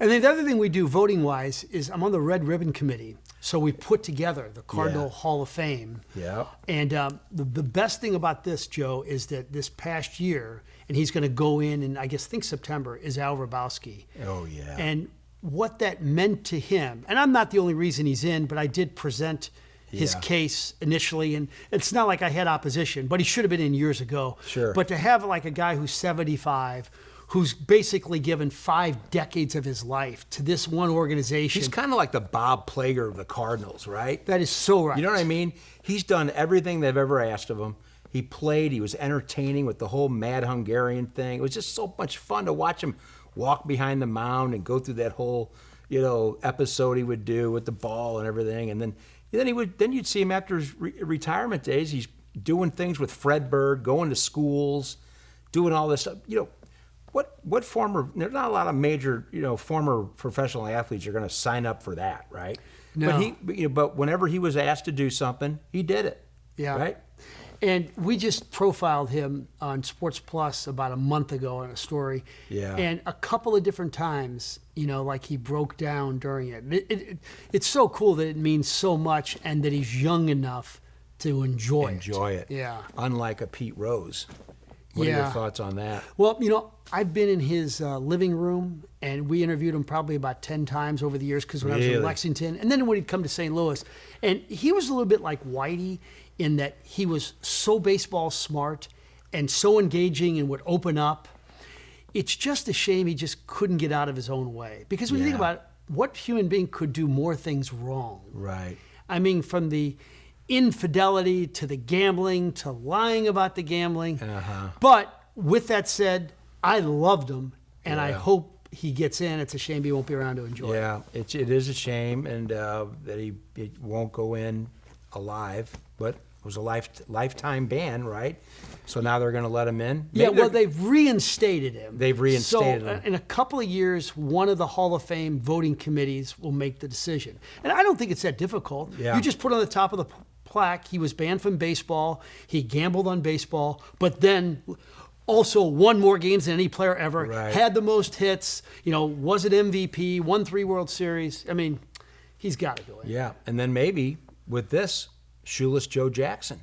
Speaker 3: And then the other thing we do voting-wise is I'm on the Red Ribbon Committee. So we put together the Cardinal Hall of Fame.
Speaker 1: Yeah.
Speaker 3: And the best thing about this, Joe, is that this past year, and he's going to go in I think September, is Al Rabowski.
Speaker 1: Oh, yeah.
Speaker 3: And what that meant to him, and I'm not the only reason he's in, but I did present his case initially, and it's not like I had opposition, but he should have been in years ago.
Speaker 1: Sure.
Speaker 3: But to have like a guy who's 75, who's basically given 5 decades of his life to this one organization.
Speaker 1: He's kind of like the Bob Plager of the Cardinals, right?
Speaker 3: That is so right.
Speaker 1: You know what I mean? He's done everything they've ever asked of him. He played. He was entertaining with the whole Mad Hungarian thing. It was just so much fun to watch him walk behind the mound and go through that whole, episode he would do with the ball and everything. And then you'd see him after his retirement days. He's doing things with Fred Bird, going to schools, doing all this stuff. What former? There's not a lot of major, former professional athletes are going to sign up for that, right?
Speaker 3: No.
Speaker 1: But whenever he was asked to do something, he did it.
Speaker 3: Yeah.
Speaker 1: Right.
Speaker 3: And we just profiled him on Sports Plus about a month ago in a story.
Speaker 1: Yeah.
Speaker 3: And a couple of different times, like he broke down during it. It's so cool that it means so much and that he's young enough to enjoy it.
Speaker 1: Yeah. Unlike a Pete Rose. What are your thoughts on that?
Speaker 3: Well, I've been in his living room, and we interviewed him probably about 10 times over the years because when I was in Lexington, and then when he'd come to St. Louis. And he was a little bit like Whitey in that he was so baseball smart and so engaging and would open up. It's just a shame he just couldn't get out of his own way. Because when you think about it, what human being could do more things wrong?
Speaker 1: Right.
Speaker 3: I mean, from the infidelity to the gambling to lying about the gambling. But with that said, I loved him, and I hope he gets in. It's a shame he won't be around to enjoy it.
Speaker 1: Yeah, it is a shame, and that he won't go in alive. But it was a lifetime ban, right? So now they're going to let him in.
Speaker 3: Maybe they've reinstated him.
Speaker 1: So
Speaker 3: him. In a couple of years, one of the Hall of Fame voting committees will make the decision. And I don't think it's that difficult.
Speaker 1: Yeah.
Speaker 3: You just put on the top of the plaque, he was banned from baseball, he gambled on baseball, but then also won more games than any player ever, had the most hits, was an MVP, won 3 World Series. I mean, he's got to go in.
Speaker 1: Yeah, and then maybe with this, Shoeless Joe Jackson.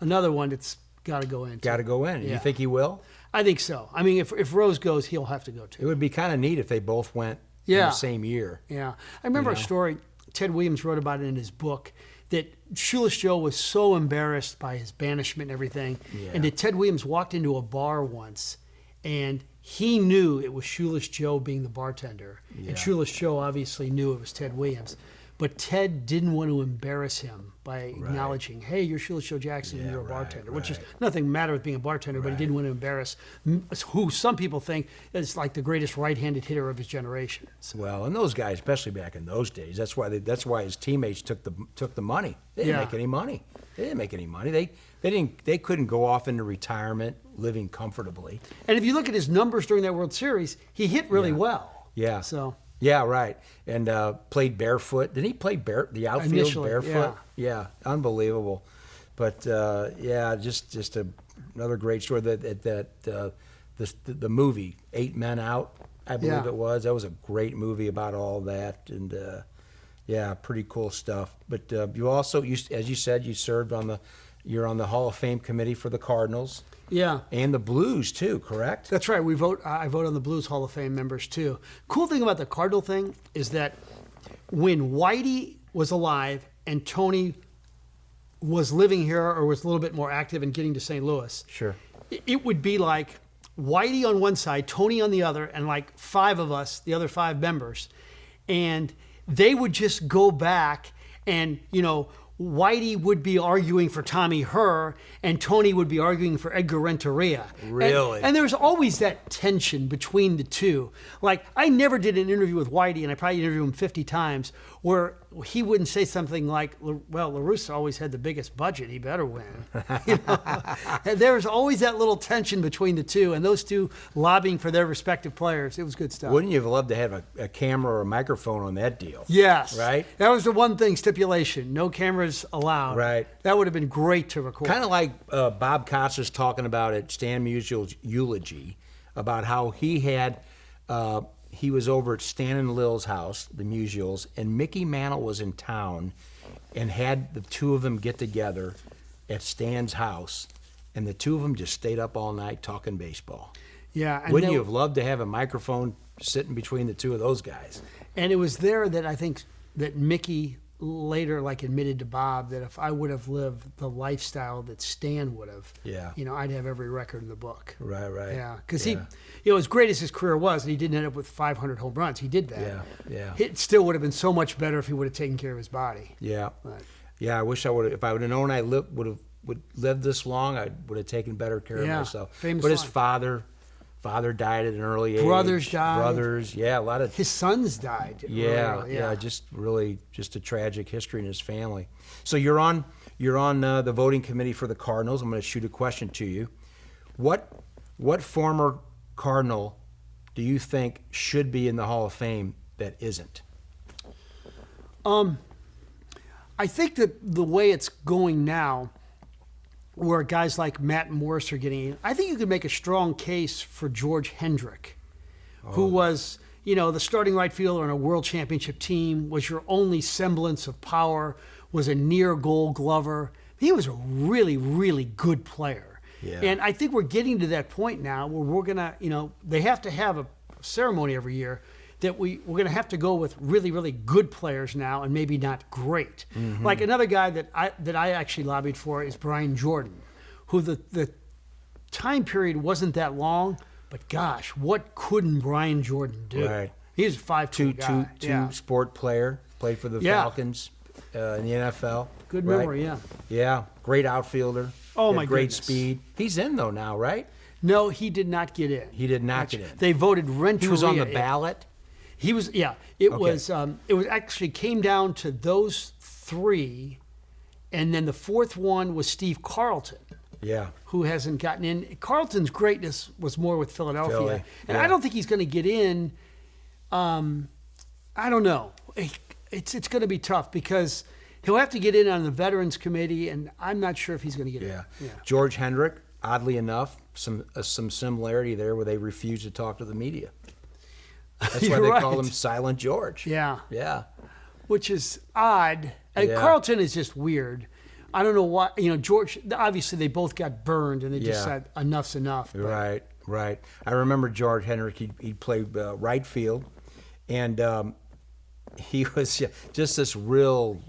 Speaker 3: Another one that's got to go in.
Speaker 1: Got to go in.
Speaker 3: Yeah.
Speaker 1: You think he will?
Speaker 3: I think so. I mean, if Rose goes, he'll have to go too.
Speaker 1: It would be kind of neat if they both went in the same year.
Speaker 3: Yeah. I remember a story, Ted Williams wrote about it in his book, that Shoeless Joe was so embarrassed by his banishment and everything, and that Ted Williams walked into a bar once, and he knew it was Shoeless Joe being the bartender, and Shoeless Joe obviously knew it was Ted Williams. but Ted didn't want to embarrass him by acknowledging, hey, you're Sheila Show Jackson, and you're a bartender, which is nothing matter with being a bartender, but he didn't want to embarrass who some people think is like the greatest right-handed hitter of his generation. So.
Speaker 1: Well, and those guys, especially back in those days, that's why his teammates took the money. They didn't make any money. They couldn't go off into retirement living comfortably.
Speaker 3: And if you look at his numbers during that World Series, he hit really well.
Speaker 1: Yeah.
Speaker 3: So.
Speaker 1: Yeah, right. And played barefoot. Didn't he play the outfield
Speaker 3: Initially,
Speaker 1: barefoot? Yeah, unbelievable. But just another great story. The movie 8 Men Out, I believe it was. That was a great movie about all that, and pretty cool stuff. But you also, as you said, you're on the Hall of Fame committee for the Cardinals.
Speaker 3: Yeah.
Speaker 1: And the Blues, too, correct?
Speaker 3: That's right. I vote on the Blues Hall of Fame members, too. Cool thing about the Cardinal thing is that when Whitey was alive and Tony was living here or was a little bit more active in getting to St. Louis,
Speaker 1: sure,
Speaker 3: it would be like Whitey on one side, Tony on the other, and like 5 of us, the other 5 members. And they would just go back and, Whitey would be arguing for Tommy Herr, and Tony would be arguing for Edgar Renteria.
Speaker 1: Really?
Speaker 3: And there's always that tension between the two. Like, I never did an interview with Whitey, and I probably interviewed him 50 times, where he wouldn't say something like, well, La Russa always had the biggest budget, he better win. And there's always that little tension between the two, and those two lobbying for their respective players. It was good stuff.
Speaker 1: Wouldn't you have loved to have a camera or a microphone on that deal?
Speaker 3: Yes.
Speaker 1: Right?
Speaker 3: That was the one thing, stipulation. No cameras allowed.
Speaker 1: Right.
Speaker 3: That would have been great to record.
Speaker 1: Kind of like Bob Costas talking about at Stan Musial's eulogy, about how he had, he was over at Stan and Lil's house, the Musials, and Mickey Mantle was in town and had the two of them get together at Stan's house, and the two of them just stayed up all night talking baseball.
Speaker 3: Yeah. And
Speaker 1: Wouldn't you have loved to have a microphone sitting between the two of those guys?
Speaker 3: And it was there that I think that Mickey later admitted to Bob that if I would have lived the lifestyle that Stan would have, I'd have every record in the book.
Speaker 1: Right.
Speaker 3: Yeah, because he, as great as his career was, and he didn't end up with 500 home runs. He did that.
Speaker 1: Yeah.
Speaker 3: It still would have been so much better if he would have taken care of his body.
Speaker 1: Yeah.
Speaker 3: But,
Speaker 1: I wish I would have. If I would have known I would live this long, I would have taken better care of myself.
Speaker 3: Famous
Speaker 1: but his
Speaker 3: line.
Speaker 1: father died at an early age.
Speaker 3: Brothers died.
Speaker 1: A lot of
Speaker 3: his sons died.
Speaker 1: Just a tragic history in his family. So you're on the voting committee for the Cardinals. I'm going to shoot a question to you. What former Cardinal do you think should be in the Hall of Fame that isn't?
Speaker 3: I think that the way it's going now, where guys like Matt Morris are getting in, I think you could make a strong case for George Hendrick, who was, the starting right fielder on a world championship team, was your only semblance of power, was a near gold glover. He was a really, really good player.
Speaker 1: Yeah.
Speaker 3: And I think we're getting to that point now where we're going to, they have to have a ceremony every year that we're going to have to go with really, really good players now and maybe not great. Mm-hmm. Like another guy that I actually lobbied for is Brian Jordan, who the time period wasn't that long, but gosh, what couldn't Brian Jordan do?
Speaker 1: Right.
Speaker 3: He was a 5'2" guy.
Speaker 1: Two sport player, played for the Falcons in the NFL.
Speaker 3: Good memory,
Speaker 1: Yeah, great outfielder.
Speaker 3: Oh, my
Speaker 1: great
Speaker 3: goodness.
Speaker 1: speed. He's in, though, now, right?
Speaker 3: No, he did not get in.
Speaker 1: He did not get in.
Speaker 3: They voted Renteria.
Speaker 1: He was on the ballot?
Speaker 3: He was, It was actually came down to those 3, and then the 4th one was Steve Carlton.
Speaker 1: Yeah.
Speaker 3: Who hasn't gotten in. Carlton's greatness was more with Philadelphia.
Speaker 1: Philly,
Speaker 3: and I don't think he's going to get in. I don't know. It's going to be tough because he'll have to get in on the Veterans Committee, and I'm not sure if he's going to get in.
Speaker 1: Yeah. George Hendrick, oddly enough, some similarity there where they refuse to talk to the media. That's why they call him Silent George.
Speaker 3: Yeah.
Speaker 1: Yeah.
Speaker 3: Which is odd. Carlton is just weird. I don't know why. George, obviously they both got burned and they just said enough's enough.
Speaker 1: But. Right. I remember George Hendrick, he played right field, and he was just this real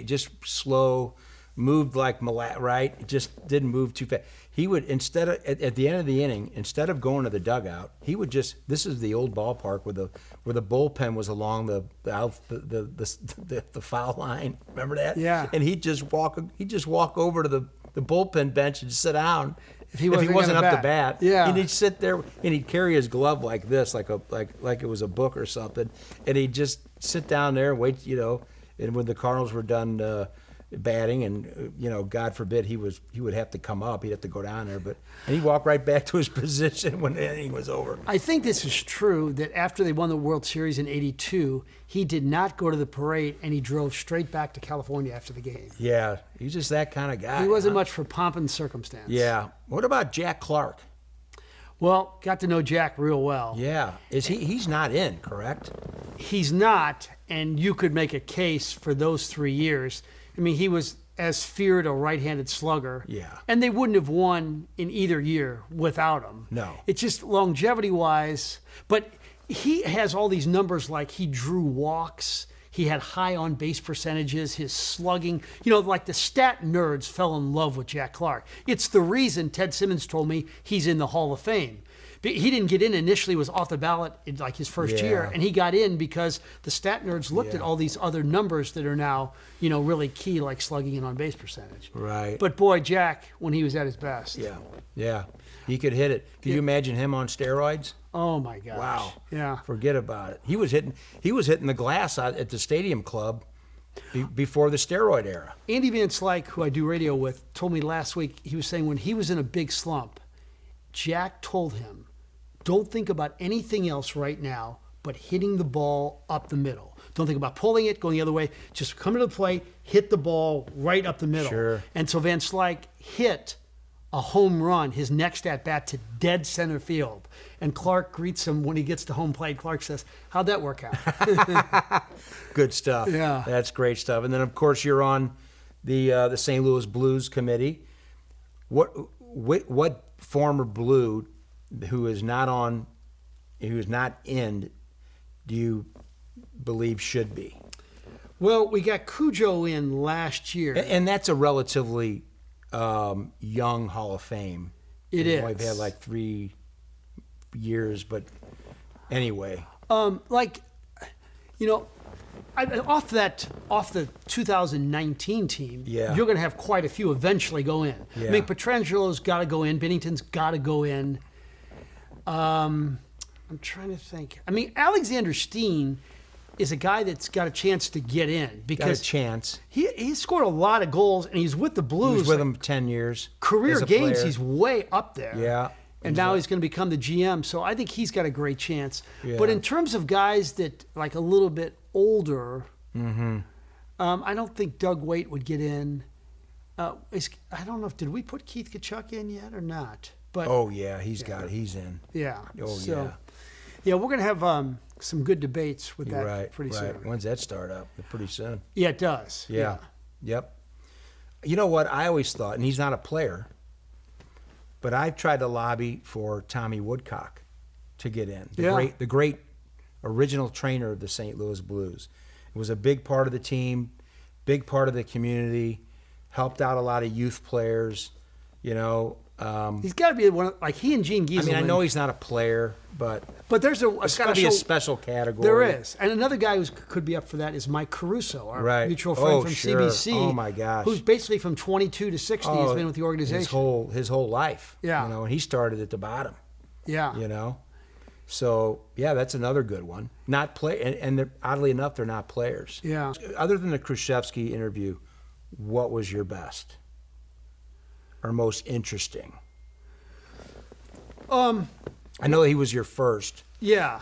Speaker 1: just slow, moved like right? It just didn't move too fast. He would, instead of at the end of the inning, instead of going to the dugout, he would just. This is the old ballpark where the bullpen was along the foul line. Remember that?
Speaker 3: Yeah.
Speaker 1: And he'd just walk over to the bullpen bench and sit down.
Speaker 3: If he wasn't
Speaker 1: up to bat,
Speaker 3: yeah.
Speaker 1: And he'd sit there and he'd carry his glove like this, like it was a book or something, and he'd just sit down there and wait, And when the Cardinals were done batting, and God forbid he would have to come up, he'd have to go down there, and he'd walk right back to his position when the inning was over.
Speaker 3: I think this is true that after they won the World Series in '82, he did not go to the parade, and he drove straight back to California after the game.
Speaker 1: Yeah, he's just that kind of guy.
Speaker 3: He wasn't much for pomp and circumstance.
Speaker 1: Yeah. What about Jack Clark?
Speaker 3: Well, got to know Jack real well.
Speaker 1: Yeah. He's not in, correct?
Speaker 3: He's not, and you could make a case for those 3 years. I mean, he was as feared a right-handed slugger.
Speaker 1: Yeah.
Speaker 3: And they wouldn't have won in either year without him.
Speaker 1: No.
Speaker 3: It's just longevity-wise. But he has all these numbers, like he drew walks. He had high on-base percentages, his slugging. Like the stat nerds fell in love with Jack Clark. It's the reason Ted Simmons told me he's in the Hall of Fame. He didn't get in initially, was off the ballot in like his first year, and he got in because the stat nerds looked at all these other numbers that are now, really key, like slugging and on-base percentage.
Speaker 1: Right.
Speaker 3: But boy, Jack, when he was at his best.
Speaker 1: Yeah. He could hit it. Can you imagine him on steroids?
Speaker 3: Oh my gosh.
Speaker 1: Wow.
Speaker 3: Yeah.
Speaker 1: Forget about it. He was hitting the glass out at the Stadium Club before the steroid era.
Speaker 3: Andy Van Slyke, who I do radio with, told me last week, he was saying when he was in a big slump, Jack told him, don't think about anything else right now but hitting the ball up the middle. Don't think about pulling it, going the other way. Just come to the plate, hit the ball right up the middle.
Speaker 1: Sure.
Speaker 3: And so Van Slyke hit a home run, his next at-bat, to dead center field. And Clark greets him when he gets to home plate. Clark says, how'd that work out?
Speaker 1: Good stuff.
Speaker 3: Yeah.
Speaker 1: That's great stuff. And then, of course, you're on the St. Louis Blues committee. What former Blue who is not in, do you believe should be?
Speaker 3: Well, we got Cujo in last year.
Speaker 1: And that's a relatively young Hall of Fame.
Speaker 3: It is.
Speaker 1: We've had like 3 years, but anyway.
Speaker 3: Off the 2019 team,
Speaker 1: Yeah.
Speaker 3: you're going to have quite a few eventually go in.
Speaker 1: Yeah.
Speaker 3: I mean, Petrangelo's got to go in. Bennington's got to go in. I'm trying to think. I mean, Alexander Steen is a guy that's got a chance to get in because he scored a lot of goals, and he's with the Blues.
Speaker 1: He was with them 10 years.
Speaker 3: Career
Speaker 1: as a
Speaker 3: games,
Speaker 1: player.
Speaker 3: he's way up there.
Speaker 1: Yeah.
Speaker 3: And now he's going to become the GM, so I think he's got a great chance.
Speaker 1: Yeah.
Speaker 3: But in terms of guys that like a little bit older, I don't think Doug Waite would get in. I don't know did we put Keith Kachuk in yet or not? But
Speaker 1: he's in.
Speaker 3: yeah.
Speaker 1: Oh,
Speaker 3: so, yeah, we're going to have some good debates with that pretty soon.
Speaker 1: When's that start up? Pretty soon.
Speaker 3: Yeah, it does.
Speaker 1: Yeah. Yep. You know what? I always thought, and he's not a player, but I've tried to lobby for Tommy Woodcock to get in. The great original trainer of the St. Louis Blues. It was a big part of the team, big part of the community, helped out a lot of youth players,
Speaker 3: He's got to be one of, like he and Gene Gieselman.
Speaker 1: I mean, I know he's not a player, but
Speaker 3: there's
Speaker 1: it's got to be a special category.
Speaker 3: There is. And another guy who could be up for that is Mike Caruso, our mutual friend from CBC.
Speaker 1: Oh, my gosh.
Speaker 3: Who's basically from 22 to 60 has been with the organization.
Speaker 1: His whole life.
Speaker 3: Yeah.
Speaker 1: And he started at the bottom.
Speaker 3: Yeah.
Speaker 1: So, that's another good one. Not play, and oddly enough, they're not players.
Speaker 3: Yeah.
Speaker 1: Other than the Khrushchevsky interview, what was your best or most interesting? I know he was your first.
Speaker 3: Yeah.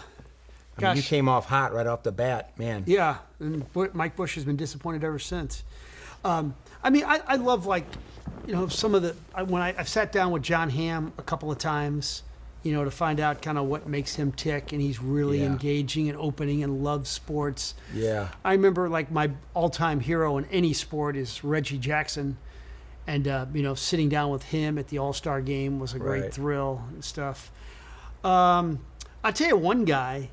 Speaker 1: I mean, you came off hot right off the bat, man.
Speaker 3: Yeah, and Mike Bush has been disappointed ever since. I love some of the when I've sat down with John Hamm a couple of times, to find out kind of what makes him tick, and he's really engaging and opening and loves sports.
Speaker 1: Yeah.
Speaker 3: I remember my all-time hero in any sport is Reggie Jackson, and sitting down with him at the All-Star game was a great thrill and stuff. I'll tell you, one guy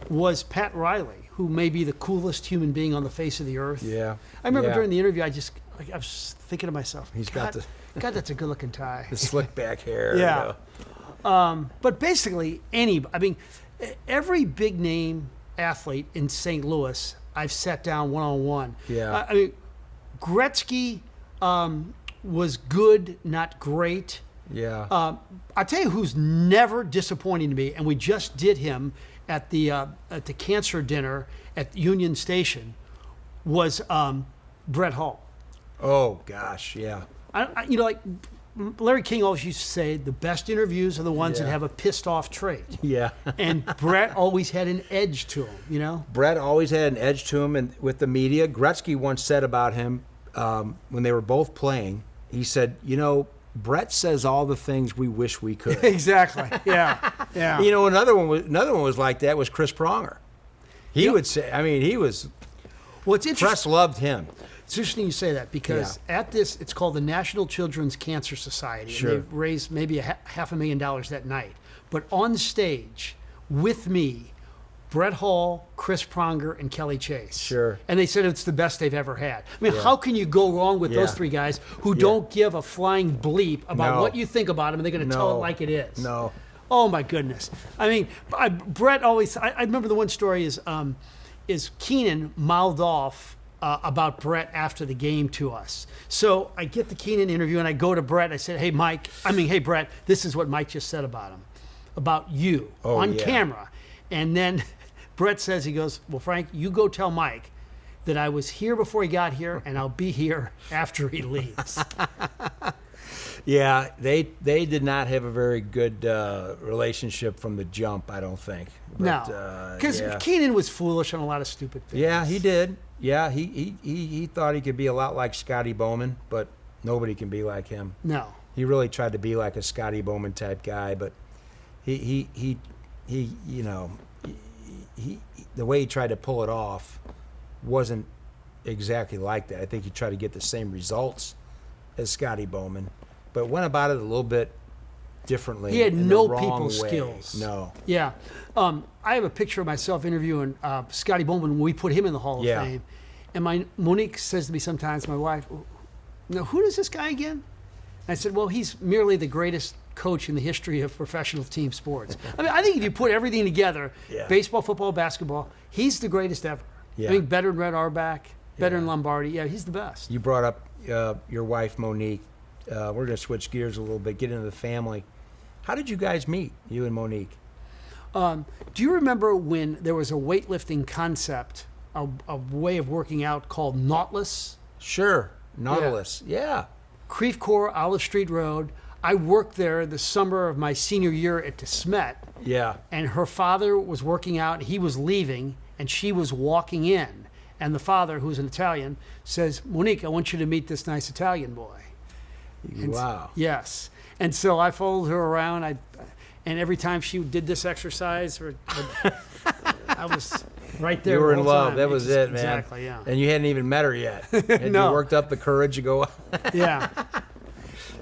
Speaker 3: was Pat Riley, who may be the coolest human being on the face of the earth.
Speaker 1: Yeah.
Speaker 3: I remember during the interview, I was thinking to myself,
Speaker 1: He's got the
Speaker 3: God, that's a good-looking tie.
Speaker 1: the slick back hair.
Speaker 3: Yeah. But basically, every big name athlete in St. Louis, I've sat down one-on-one.
Speaker 1: Yeah.
Speaker 3: I mean, Gretzky was good, not great.
Speaker 1: Yeah.
Speaker 3: I'll tell you who's never disappointed me, and we just did him at the cancer dinner at Union Station, was Brett Hall.
Speaker 1: Oh gosh, yeah.
Speaker 3: Like Larry King always used to say, the best interviews are the ones that
Speaker 1: Yeah.
Speaker 3: have a pissed off trait.
Speaker 1: Yeah.
Speaker 3: And Brett always had an edge to him,
Speaker 1: Brett always had an edge to him, and with the media, Gretzky once said about him when they were both playing, he said, Brett says all the things we wish we could.
Speaker 3: Exactly. Yeah. Yeah.
Speaker 1: Another one was like that was Chris Pronger. He would say, he was.
Speaker 3: Well, it's interesting.
Speaker 1: Press loved him.
Speaker 3: It's interesting you say that because at this, it's called the National Children's Cancer Society.
Speaker 1: Sure.
Speaker 3: And they've raised maybe $500,000 that night. But on stage with me, Brett Hall, Chris Pronger, and Kelly Chase.
Speaker 1: Sure.
Speaker 3: And they said it's the best they've ever had. How can you go wrong with those three guys who don't give a flying bleep about what you think about them, and they're going to tell it like it is?
Speaker 1: No.
Speaker 3: Oh, my goodness. Brett always, I remember the one story is Keenan mouthed off about Brett after the game to us. So I get the Keenan interview, and I go to Brett. I said, hey, Brett, this is what Mike just said about you on camera. And then Brett says, he goes, well, Frank, you go tell Mike that I was here before he got here, and I'll be here after he leaves.
Speaker 1: Yeah, they did not have a very good relationship from the jump, I don't think. But,
Speaker 3: no, because Keenan was foolish on a lot of stupid things.
Speaker 1: Yeah, he did. Yeah, he thought he could be a lot like Scotty Bowman, but nobody can be like him.
Speaker 3: No.
Speaker 1: He really tried to be like a Scotty Bowman type guy, but he the way he tried to pull it off wasn't exactly like that. I think he tried to get the same results as Scotty Bowman, but went about it a little bit differently.
Speaker 3: He had
Speaker 1: in
Speaker 3: no
Speaker 1: the wrong
Speaker 3: people
Speaker 1: way.
Speaker 3: skills.
Speaker 1: No.
Speaker 3: Yeah. I have a picture of myself interviewing Scotty Bowman when we put him in the Hall of Fame. And Monique says to me sometimes, my wife, now who is this guy again? And I said, well, he's merely the greatest coach in the history of professional team sports. I think if you put everything together, baseball, football, basketball, he's the greatest ever.
Speaker 1: Yeah.
Speaker 3: Better than Red Auerbach, better than Lombardi. Yeah, he's the best.
Speaker 1: You brought up your wife, Monique. We're going to switch gears a little bit, get into the family. How did you guys meet, you and Monique?
Speaker 3: Do you remember when there was a weightlifting concept, a way of working out called Nautilus?
Speaker 1: Sure, Nautilus, yeah.
Speaker 3: Creve Coeur, Olive Street Road. I worked there the summer of my senior year at DeSmet.
Speaker 1: Yeah.
Speaker 3: And her father was working out, he was leaving, and she was walking in. And the father, who's an Italian, says, Monique, I want you to meet this nice Italian boy. And
Speaker 1: Wow.
Speaker 3: Yes. And so I followed her around, and every time she did this exercise, I was right there.
Speaker 1: You were
Speaker 3: the
Speaker 1: in
Speaker 3: whole
Speaker 1: love.
Speaker 3: time.
Speaker 1: That was it, man.
Speaker 3: Exactly, yeah.
Speaker 1: And you hadn't even met her yet. And
Speaker 3: No.
Speaker 1: you worked up the courage to go.
Speaker 3: Yeah.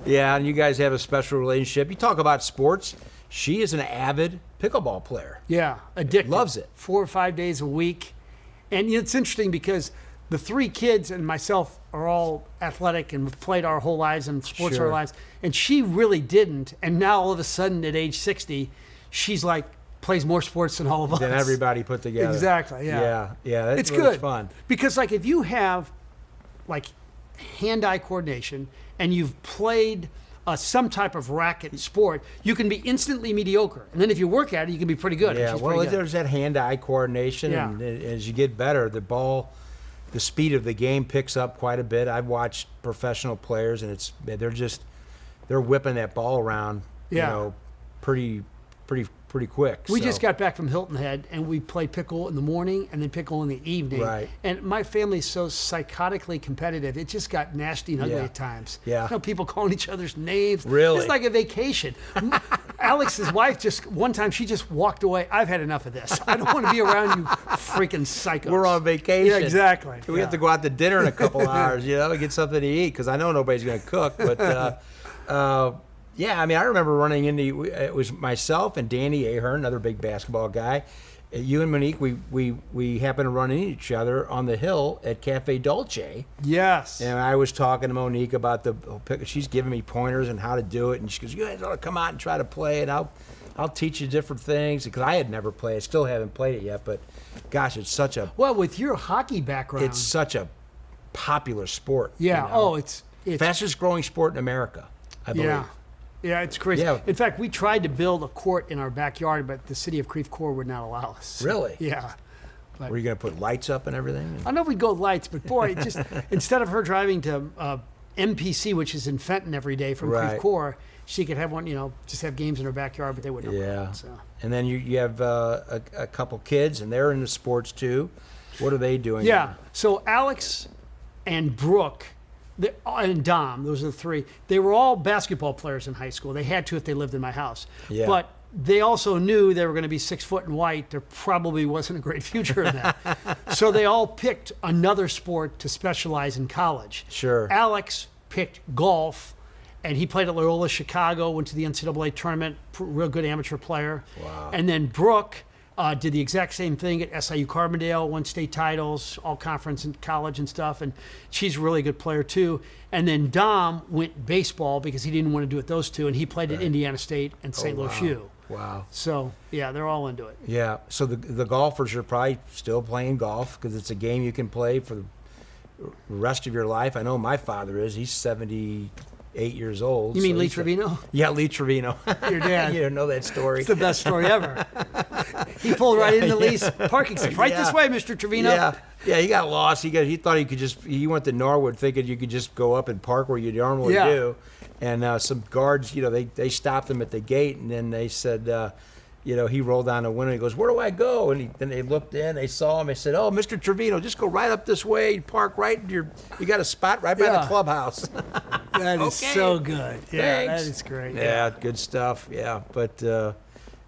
Speaker 1: Yeah, and you guys have a special relationship. You talk about sports. She is an avid pickleball player.
Speaker 3: Yeah, addicted.
Speaker 1: Loves it.
Speaker 3: 4 or 5 days a week. And it's interesting because the three kids and myself are all athletic and we've played our whole lives and sports
Speaker 1: Sure.
Speaker 3: our lives. And she really didn't. And now all of a sudden at age 60, she's like plays more sports than all of us.
Speaker 1: Than everybody put together.
Speaker 3: Exactly, yeah.
Speaker 1: Yeah.
Speaker 3: It's
Speaker 1: really
Speaker 3: good.
Speaker 1: fun.
Speaker 3: Because like if you have like hand-eye coordination and you've played some type of racket sport, you can be instantly mediocre. And then if you work at it, you can be pretty good.
Speaker 1: Yeah,
Speaker 3: And she's
Speaker 1: well,
Speaker 3: pretty good.
Speaker 1: there's that hand-eye coordination,
Speaker 3: Yeah.
Speaker 1: and as you get better, the speed of the game picks up quite a bit. I've watched professional players, and they're whipping that ball around,
Speaker 3: Yeah.
Speaker 1: pretty quick.
Speaker 3: We
Speaker 1: so.
Speaker 3: just got back from Hilton Head, and we played pickle in the morning and then pickle in the evening.
Speaker 1: Right.
Speaker 3: And my family's so psychotically competitive, it just got nasty and ugly
Speaker 1: Yeah.
Speaker 3: at times.
Speaker 1: Yeah.
Speaker 3: People calling each other's names.
Speaker 1: Really?
Speaker 3: It's like a vacation. Alex's wife one time, she just walked away. I've had enough of this. I don't want to be around you freaking psychos.
Speaker 1: We're on vacation.
Speaker 3: Yeah, exactly.
Speaker 1: We have to go out to dinner in a couple hours, get something to eat, because I know nobody's going to cook. But yeah, I remember running into, it was myself and Danny Ahern, another big basketball guy, You and Monique, we happened to run into each other on the hill at Cafe Dolce.
Speaker 3: Yes.
Speaker 1: And I was talking to Monique about she's giving me pointers on how to do it. And she goes, you guys ought to come out and try to play it. I'll teach you different things. Because I had never played. I still haven't played it yet. But gosh, it's such a...
Speaker 3: Well, with your hockey background...
Speaker 1: It's such a popular sport.
Speaker 3: Yeah.
Speaker 1: You know?
Speaker 3: Oh, it's...
Speaker 1: Fastest growing sport in America, I believe.
Speaker 3: Yeah. Yeah, it's crazy.
Speaker 1: Yeah.
Speaker 3: In fact, we tried to build a court in our backyard, but the city of Creve Coeur would not allow us.
Speaker 1: Really?
Speaker 3: Yeah.
Speaker 1: Were you going to put lights up and everything?
Speaker 3: I know we'd go with lights, but boy, just instead of her driving to MPC, which is in Fenton every day from
Speaker 1: Right.
Speaker 3: Creve Coeur, she could have one, just have games in her backyard, but they wouldn't allow
Speaker 1: Yeah.
Speaker 3: it. So.
Speaker 1: And then you have a couple kids, and they're into sports too. What are they doing?
Speaker 3: Yeah. So Alex and Brooke and Dom, those are the three. They were all basketball players in high school. They had to if they lived in my house.
Speaker 1: Yeah.
Speaker 3: But they also knew they were going to be 6 foot and white. There probably wasn't a great future in that. So they all picked another sport to specialize in college.
Speaker 1: Sure.
Speaker 3: Alex picked golf, and he played at Loyola Chicago, went to the NCAA tournament, real good amateur player.
Speaker 1: Wow.
Speaker 3: And then Brooke did the exact same thing at SIU Carbondale, won state titles, all conference and college and stuff, and she's a really good player too. And then Dom went baseball because he didn't want to do it those two, and he played at Indiana State and St. Louis U.
Speaker 1: Wow.
Speaker 3: So, yeah, they're all into it.
Speaker 1: Yeah. So the golfers are probably still playing golf because it's a game you can play for the rest of your life. I know my father is. He's 78 years old.
Speaker 3: You mean Lee
Speaker 1: he's
Speaker 3: Trevino?
Speaker 1: Yeah, Lee Trevino.
Speaker 3: Your dad.
Speaker 1: You don't know that story.
Speaker 3: It's the best story ever. He pulled right into Lee's parking space. Right this way, Mr. Trevino.
Speaker 1: Yeah, he got lost. He thought he went to Norwood thinking you could just go up and park where you normally do. And some guards, they stopped him at the gate, and then they said, he rolled down the window. He goes, "Where do I go?" And then they looked in. They saw him. They said, "Oh, Mr. Trevino, just go right up this way. Park right. You got a spot right by the clubhouse."
Speaker 3: That is so good. Yeah,
Speaker 1: Thanks.
Speaker 3: that is great.
Speaker 1: Yeah, good stuff. Yeah, but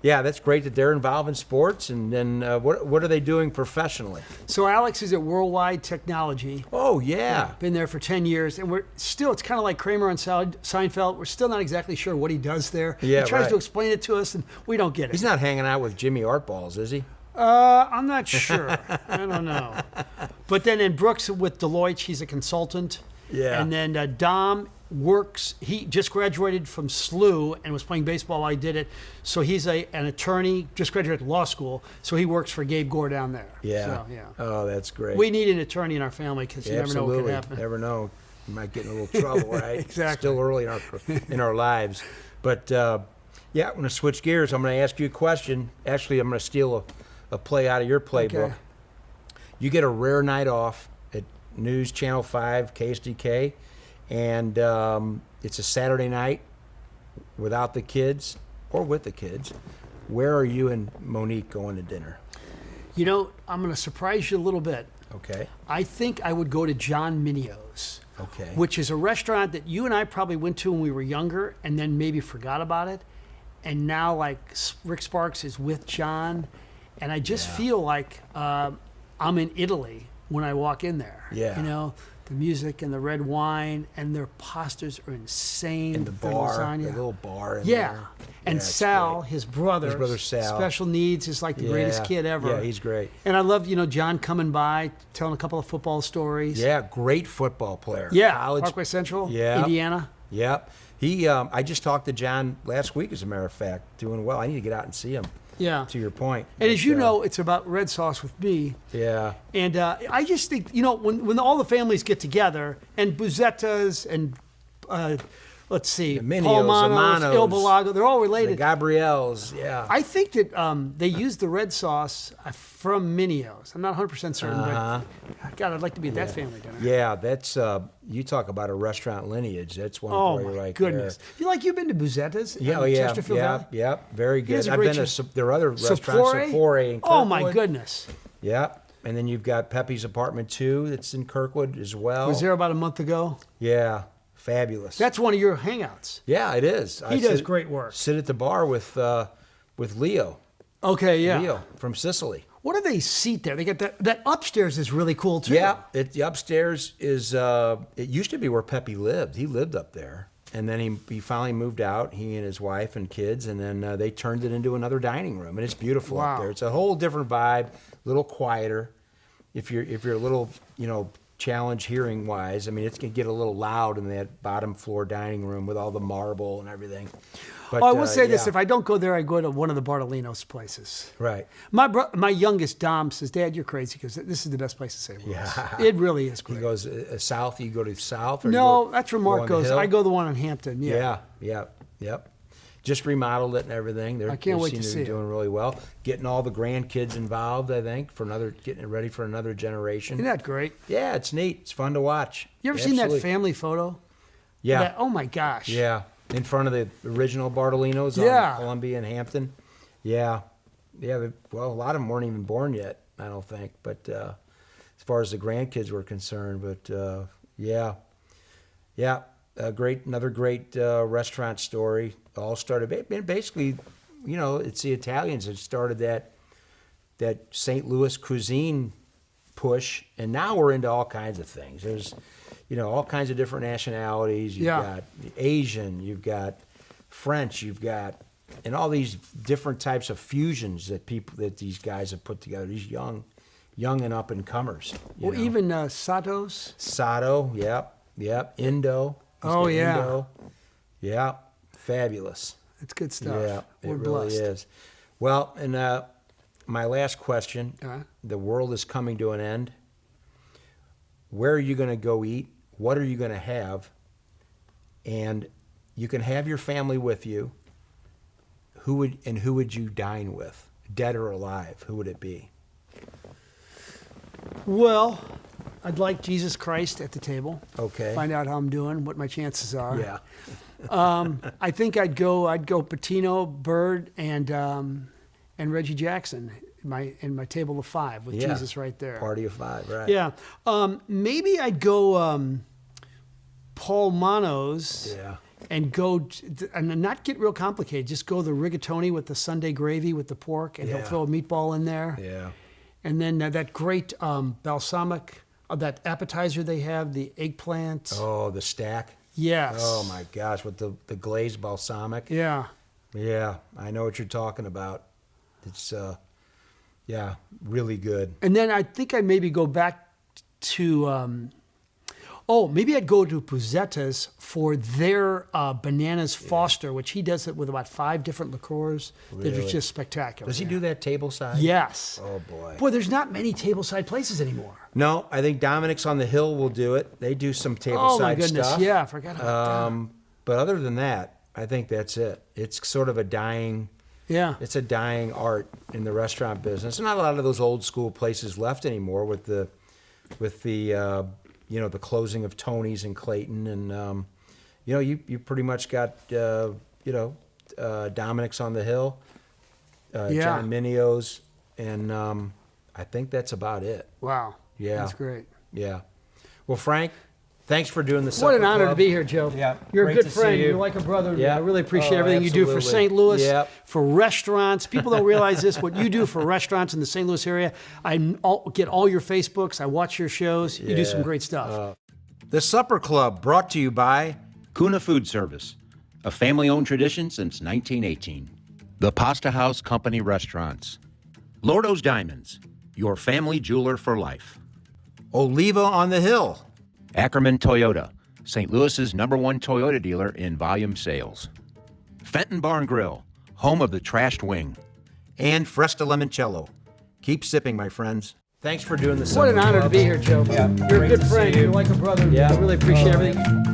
Speaker 1: that's great that they're involved in sports. And then what are they doing professionally?
Speaker 3: So Alex is at Worldwide Technology.
Speaker 1: Oh, yeah.
Speaker 3: Been there for 10 years, and it's kind of like Kramer on Seinfeld. We're still not exactly sure what he does there.
Speaker 1: Yeah,
Speaker 3: he tries
Speaker 1: right.
Speaker 3: to explain it to us, and we don't get it.
Speaker 1: He's not hanging out with Jimmy Artballs, is he?
Speaker 3: I'm not sure. I don't know. But then in Brooks with Deloitte, he's a consultant.
Speaker 1: Yeah.
Speaker 3: And then Dom works. He just graduated from SLU and was playing baseball while he did it. So he's an attorney, just graduated law school. So he works for Gabe Gore down there.
Speaker 1: Yeah.
Speaker 3: So, yeah.
Speaker 1: Oh, that's great.
Speaker 3: We need an attorney in our family because you never know what could happen.
Speaker 1: Never know. You might get in a little trouble, right?
Speaker 3: Exactly.
Speaker 1: Still early in our lives. But, I'm going to switch gears. I'm going to ask you a question. Actually, I'm going to steal a play out of your playbook.
Speaker 3: Okay.
Speaker 1: You get a rare night off at News Channel 5, KSDK, and it's a Saturday night without the kids or with the kids. Where are you and Monique going to dinner?
Speaker 3: I'm going to surprise you a little bit.
Speaker 1: Okay.
Speaker 3: I think I would go to John Minio's.
Speaker 1: Okay.
Speaker 3: Which is a restaurant that you and I probably went to when we were younger and then maybe forgot about it. And now, like, Rick Sparks is with John. And I just feel like I'm in Italy when I walk in there.
Speaker 1: Yeah.
Speaker 3: The music and the red wine and their pastas are insane.
Speaker 1: In the
Speaker 3: Their
Speaker 1: bar,
Speaker 3: lasagna.
Speaker 1: the little bar in
Speaker 3: Yeah.
Speaker 1: there.
Speaker 3: And
Speaker 1: it's
Speaker 3: Sal,
Speaker 1: great.
Speaker 3: his brother
Speaker 1: Sal.
Speaker 3: special needs, is like the greatest kid ever.
Speaker 1: Yeah, he's great.
Speaker 3: And I love, John coming by, telling a couple of football stories.
Speaker 1: Yeah, great football player.
Speaker 3: Yeah,
Speaker 1: College.
Speaker 3: Parkway Central,
Speaker 1: Yeah.
Speaker 3: Indiana.
Speaker 1: Yep. He, I just talked to John last week, as a matter of fact, doing well. I need to get out and see him.
Speaker 3: Yeah.
Speaker 1: To your point.
Speaker 3: And as you know, it's about red sauce with me.
Speaker 1: Yeah.
Speaker 3: And I just think, when all the families get together, and Buzettas and, let's see,
Speaker 1: The Minios,
Speaker 3: Palmanos,
Speaker 1: Amanos,
Speaker 3: Il Balago, they're all
Speaker 1: The
Speaker 3: related.
Speaker 1: Gabriels, yeah.
Speaker 3: I think that they use the red sauce from Minios. I'm not 100% certain, but God, I'd like to be at that family dinner.
Speaker 1: Yeah, that's, you talk about a restaurant lineage. That's one
Speaker 3: Oh,
Speaker 1: for you
Speaker 3: my
Speaker 1: right
Speaker 3: goodness. You've been to Buzettas?
Speaker 1: there.
Speaker 3: in
Speaker 1: Yeah,
Speaker 3: Chesterfield Valley?
Speaker 1: yeah, very good.
Speaker 3: has a
Speaker 1: I've
Speaker 3: great
Speaker 1: been
Speaker 3: chef.
Speaker 1: to, there are other restaurants,
Speaker 3: Sapore?
Speaker 1: Sapore in Kirkwood.
Speaker 3: Oh, my goodness.
Speaker 1: Yeah, and then you've got Pepe's Apartment 2 that's in Kirkwood as well.
Speaker 3: Was there about a month ago.
Speaker 1: Yeah, fabulous.
Speaker 3: That's one of your hangouts.
Speaker 1: Yeah, it is.
Speaker 3: He does great work.
Speaker 1: Sit at the bar with Leo.
Speaker 3: Okay, yeah.
Speaker 1: Leo from Sicily.
Speaker 3: What do they seat there? They got that upstairs is really cool too.
Speaker 1: Yeah, the upstairs is. It used to be where Pepe lived. He lived up there. and then he finally moved out, he and his wife and kids, and then they turned it into another dining room, and it's beautiful up there. It's a whole different vibe, a little quieter. If you're a little, challenged hearing wise, I mean, it's gonna get a little loud in that bottom floor dining room with all the marble and everything. But,
Speaker 3: I will say this: if I don't go there, I go to one of the Bartolinos places.
Speaker 1: Right.
Speaker 3: My youngest Dom says, "Dad, you're crazy because this is the best place to say
Speaker 1: Yeah.
Speaker 3: It really is great."
Speaker 1: He goes south. You go to south. Or
Speaker 3: No, that's where Mark goes.
Speaker 1: Hill?
Speaker 3: I go the one in Hampton. Yeah.
Speaker 1: Yep. Just remodeled it and everything.
Speaker 3: I can't wait to
Speaker 1: seem
Speaker 3: see
Speaker 1: be
Speaker 3: it.
Speaker 1: doing really well. Getting all the grandkids involved, I think, getting it ready for another generation.
Speaker 3: Isn't that great?
Speaker 1: Yeah, it's neat. It's fun to watch.
Speaker 3: You ever seen that
Speaker 1: Absolutely.
Speaker 3: family photo?
Speaker 1: Yeah.
Speaker 3: Oh my gosh.
Speaker 1: Yeah. In front of the original Bartolinos
Speaker 3: Yeah.
Speaker 1: on Columbia and Hampton. Yeah. Well, a lot of them weren't even born yet, I don't think. But as far as the grandkids were concerned, but yeah. Another great restaurant story. All started basically, it's the Italians that started that St. Louis cuisine push, and now we're into all kinds of things. There's, all kinds of different nationalities. You've got Asian, you've got French, you've got, and all these different types of fusions that these guys have put together. These young and up and comers.
Speaker 3: Well, even Sato's.
Speaker 1: Sato, yep. Indo.
Speaker 3: Oh, yeah.
Speaker 1: Indo. Yeah, fabulous.
Speaker 3: It's good stuff.
Speaker 1: Yeah,
Speaker 3: We're
Speaker 1: it
Speaker 3: blessed.
Speaker 1: really is. Well, and my last question: the world is coming to an end. Where are you going to go eat? What are you going to have? And you can have your family with you. Who would you dine with, dead or alive? Who would it be?
Speaker 3: Well, I'd like Jesus Christ at the table.
Speaker 1: Okay.
Speaker 3: Find out how I'm doing, what my chances are.
Speaker 1: Yeah.
Speaker 3: I think I'd go Patino, Bird, and Reggie Jackson in my table of five with Jesus right there.
Speaker 1: Party of five, right?
Speaker 3: Yeah. Maybe I'd go Paul Mano's.
Speaker 1: Yeah.
Speaker 3: And not get real complicated. Just go the rigatoni with the Sunday gravy with the pork, and he'll throw a meatball in there.
Speaker 1: Yeah.
Speaker 3: And then that great balsamic, that appetizer they have, the eggplant.
Speaker 1: Oh, the stack.
Speaker 3: Yes.
Speaker 1: Oh my gosh, with the glazed balsamic.
Speaker 3: Yeah.
Speaker 1: Yeah, I know what you're talking about. It's really good.
Speaker 3: And then I think I'd maybe go back to maybe I'd go to Puzzetta's for their Bananas Foster, which he does it with about 5 different liqueurs that are
Speaker 1: Really?
Speaker 3: just spectacular.
Speaker 1: Does he do that tableside?
Speaker 3: Yes.
Speaker 1: Oh boy.
Speaker 3: Boy, there's not many tableside places anymore.
Speaker 1: No, I think Dominic's on the Hill will do it. They do some tableside
Speaker 3: Oh my goodness,
Speaker 1: stuff.
Speaker 3: yeah, I forgot about that.
Speaker 1: But other than that, I think that's it. It's sort of a dying art in the restaurant business. And not a lot of those old school places left anymore with the the closing of Tony's in Clayton, and you pretty much got Dominic's on the Hill, John Minio's, and I think that's about it.
Speaker 3: Wow.
Speaker 1: Yeah,
Speaker 3: That's great.
Speaker 1: Yeah. Well, Frank, thanks for doing the
Speaker 3: What an
Speaker 1: Supper
Speaker 3: honor to
Speaker 1: Club.
Speaker 3: be here, Joe.
Speaker 1: Yeah,
Speaker 3: You're a
Speaker 1: great
Speaker 3: good
Speaker 1: to see
Speaker 3: friend.
Speaker 1: you.
Speaker 3: You're like a brother to me.
Speaker 1: Yeah.
Speaker 3: I really appreciate
Speaker 1: Oh,
Speaker 3: everything you do for
Speaker 1: absolutely.
Speaker 3: St. Louis,
Speaker 1: Yep.
Speaker 3: for restaurants. People don't realize this, what you do for restaurants in the St. Louis area. I get all your Facebooks. I watch your shows. You do some great stuff.
Speaker 1: The Supper Club, brought to you by
Speaker 2: Kuna Food Service, a family-owned tradition since 1918. The Pasta House Company Restaurants. Lordo's Diamonds, your family jeweler for life.
Speaker 1: Oliva on the Hill.
Speaker 2: Ackerman Toyota, St. Louis's #1 Toyota dealer in volume sales. Fenton Barn Grill, home of the trashed wing.
Speaker 1: And Fresta Limoncello. Keep sipping, my friends. Thanks for doing the
Speaker 3: What
Speaker 1: Supper
Speaker 3: an honor to
Speaker 1: Club.
Speaker 3: be here, Joe.
Speaker 1: Yeah,
Speaker 3: You're a
Speaker 1: great
Speaker 3: good
Speaker 1: to see
Speaker 3: friend.
Speaker 1: you.
Speaker 3: You're like a brother to me.
Speaker 1: Yeah.
Speaker 3: I really appreciate everything.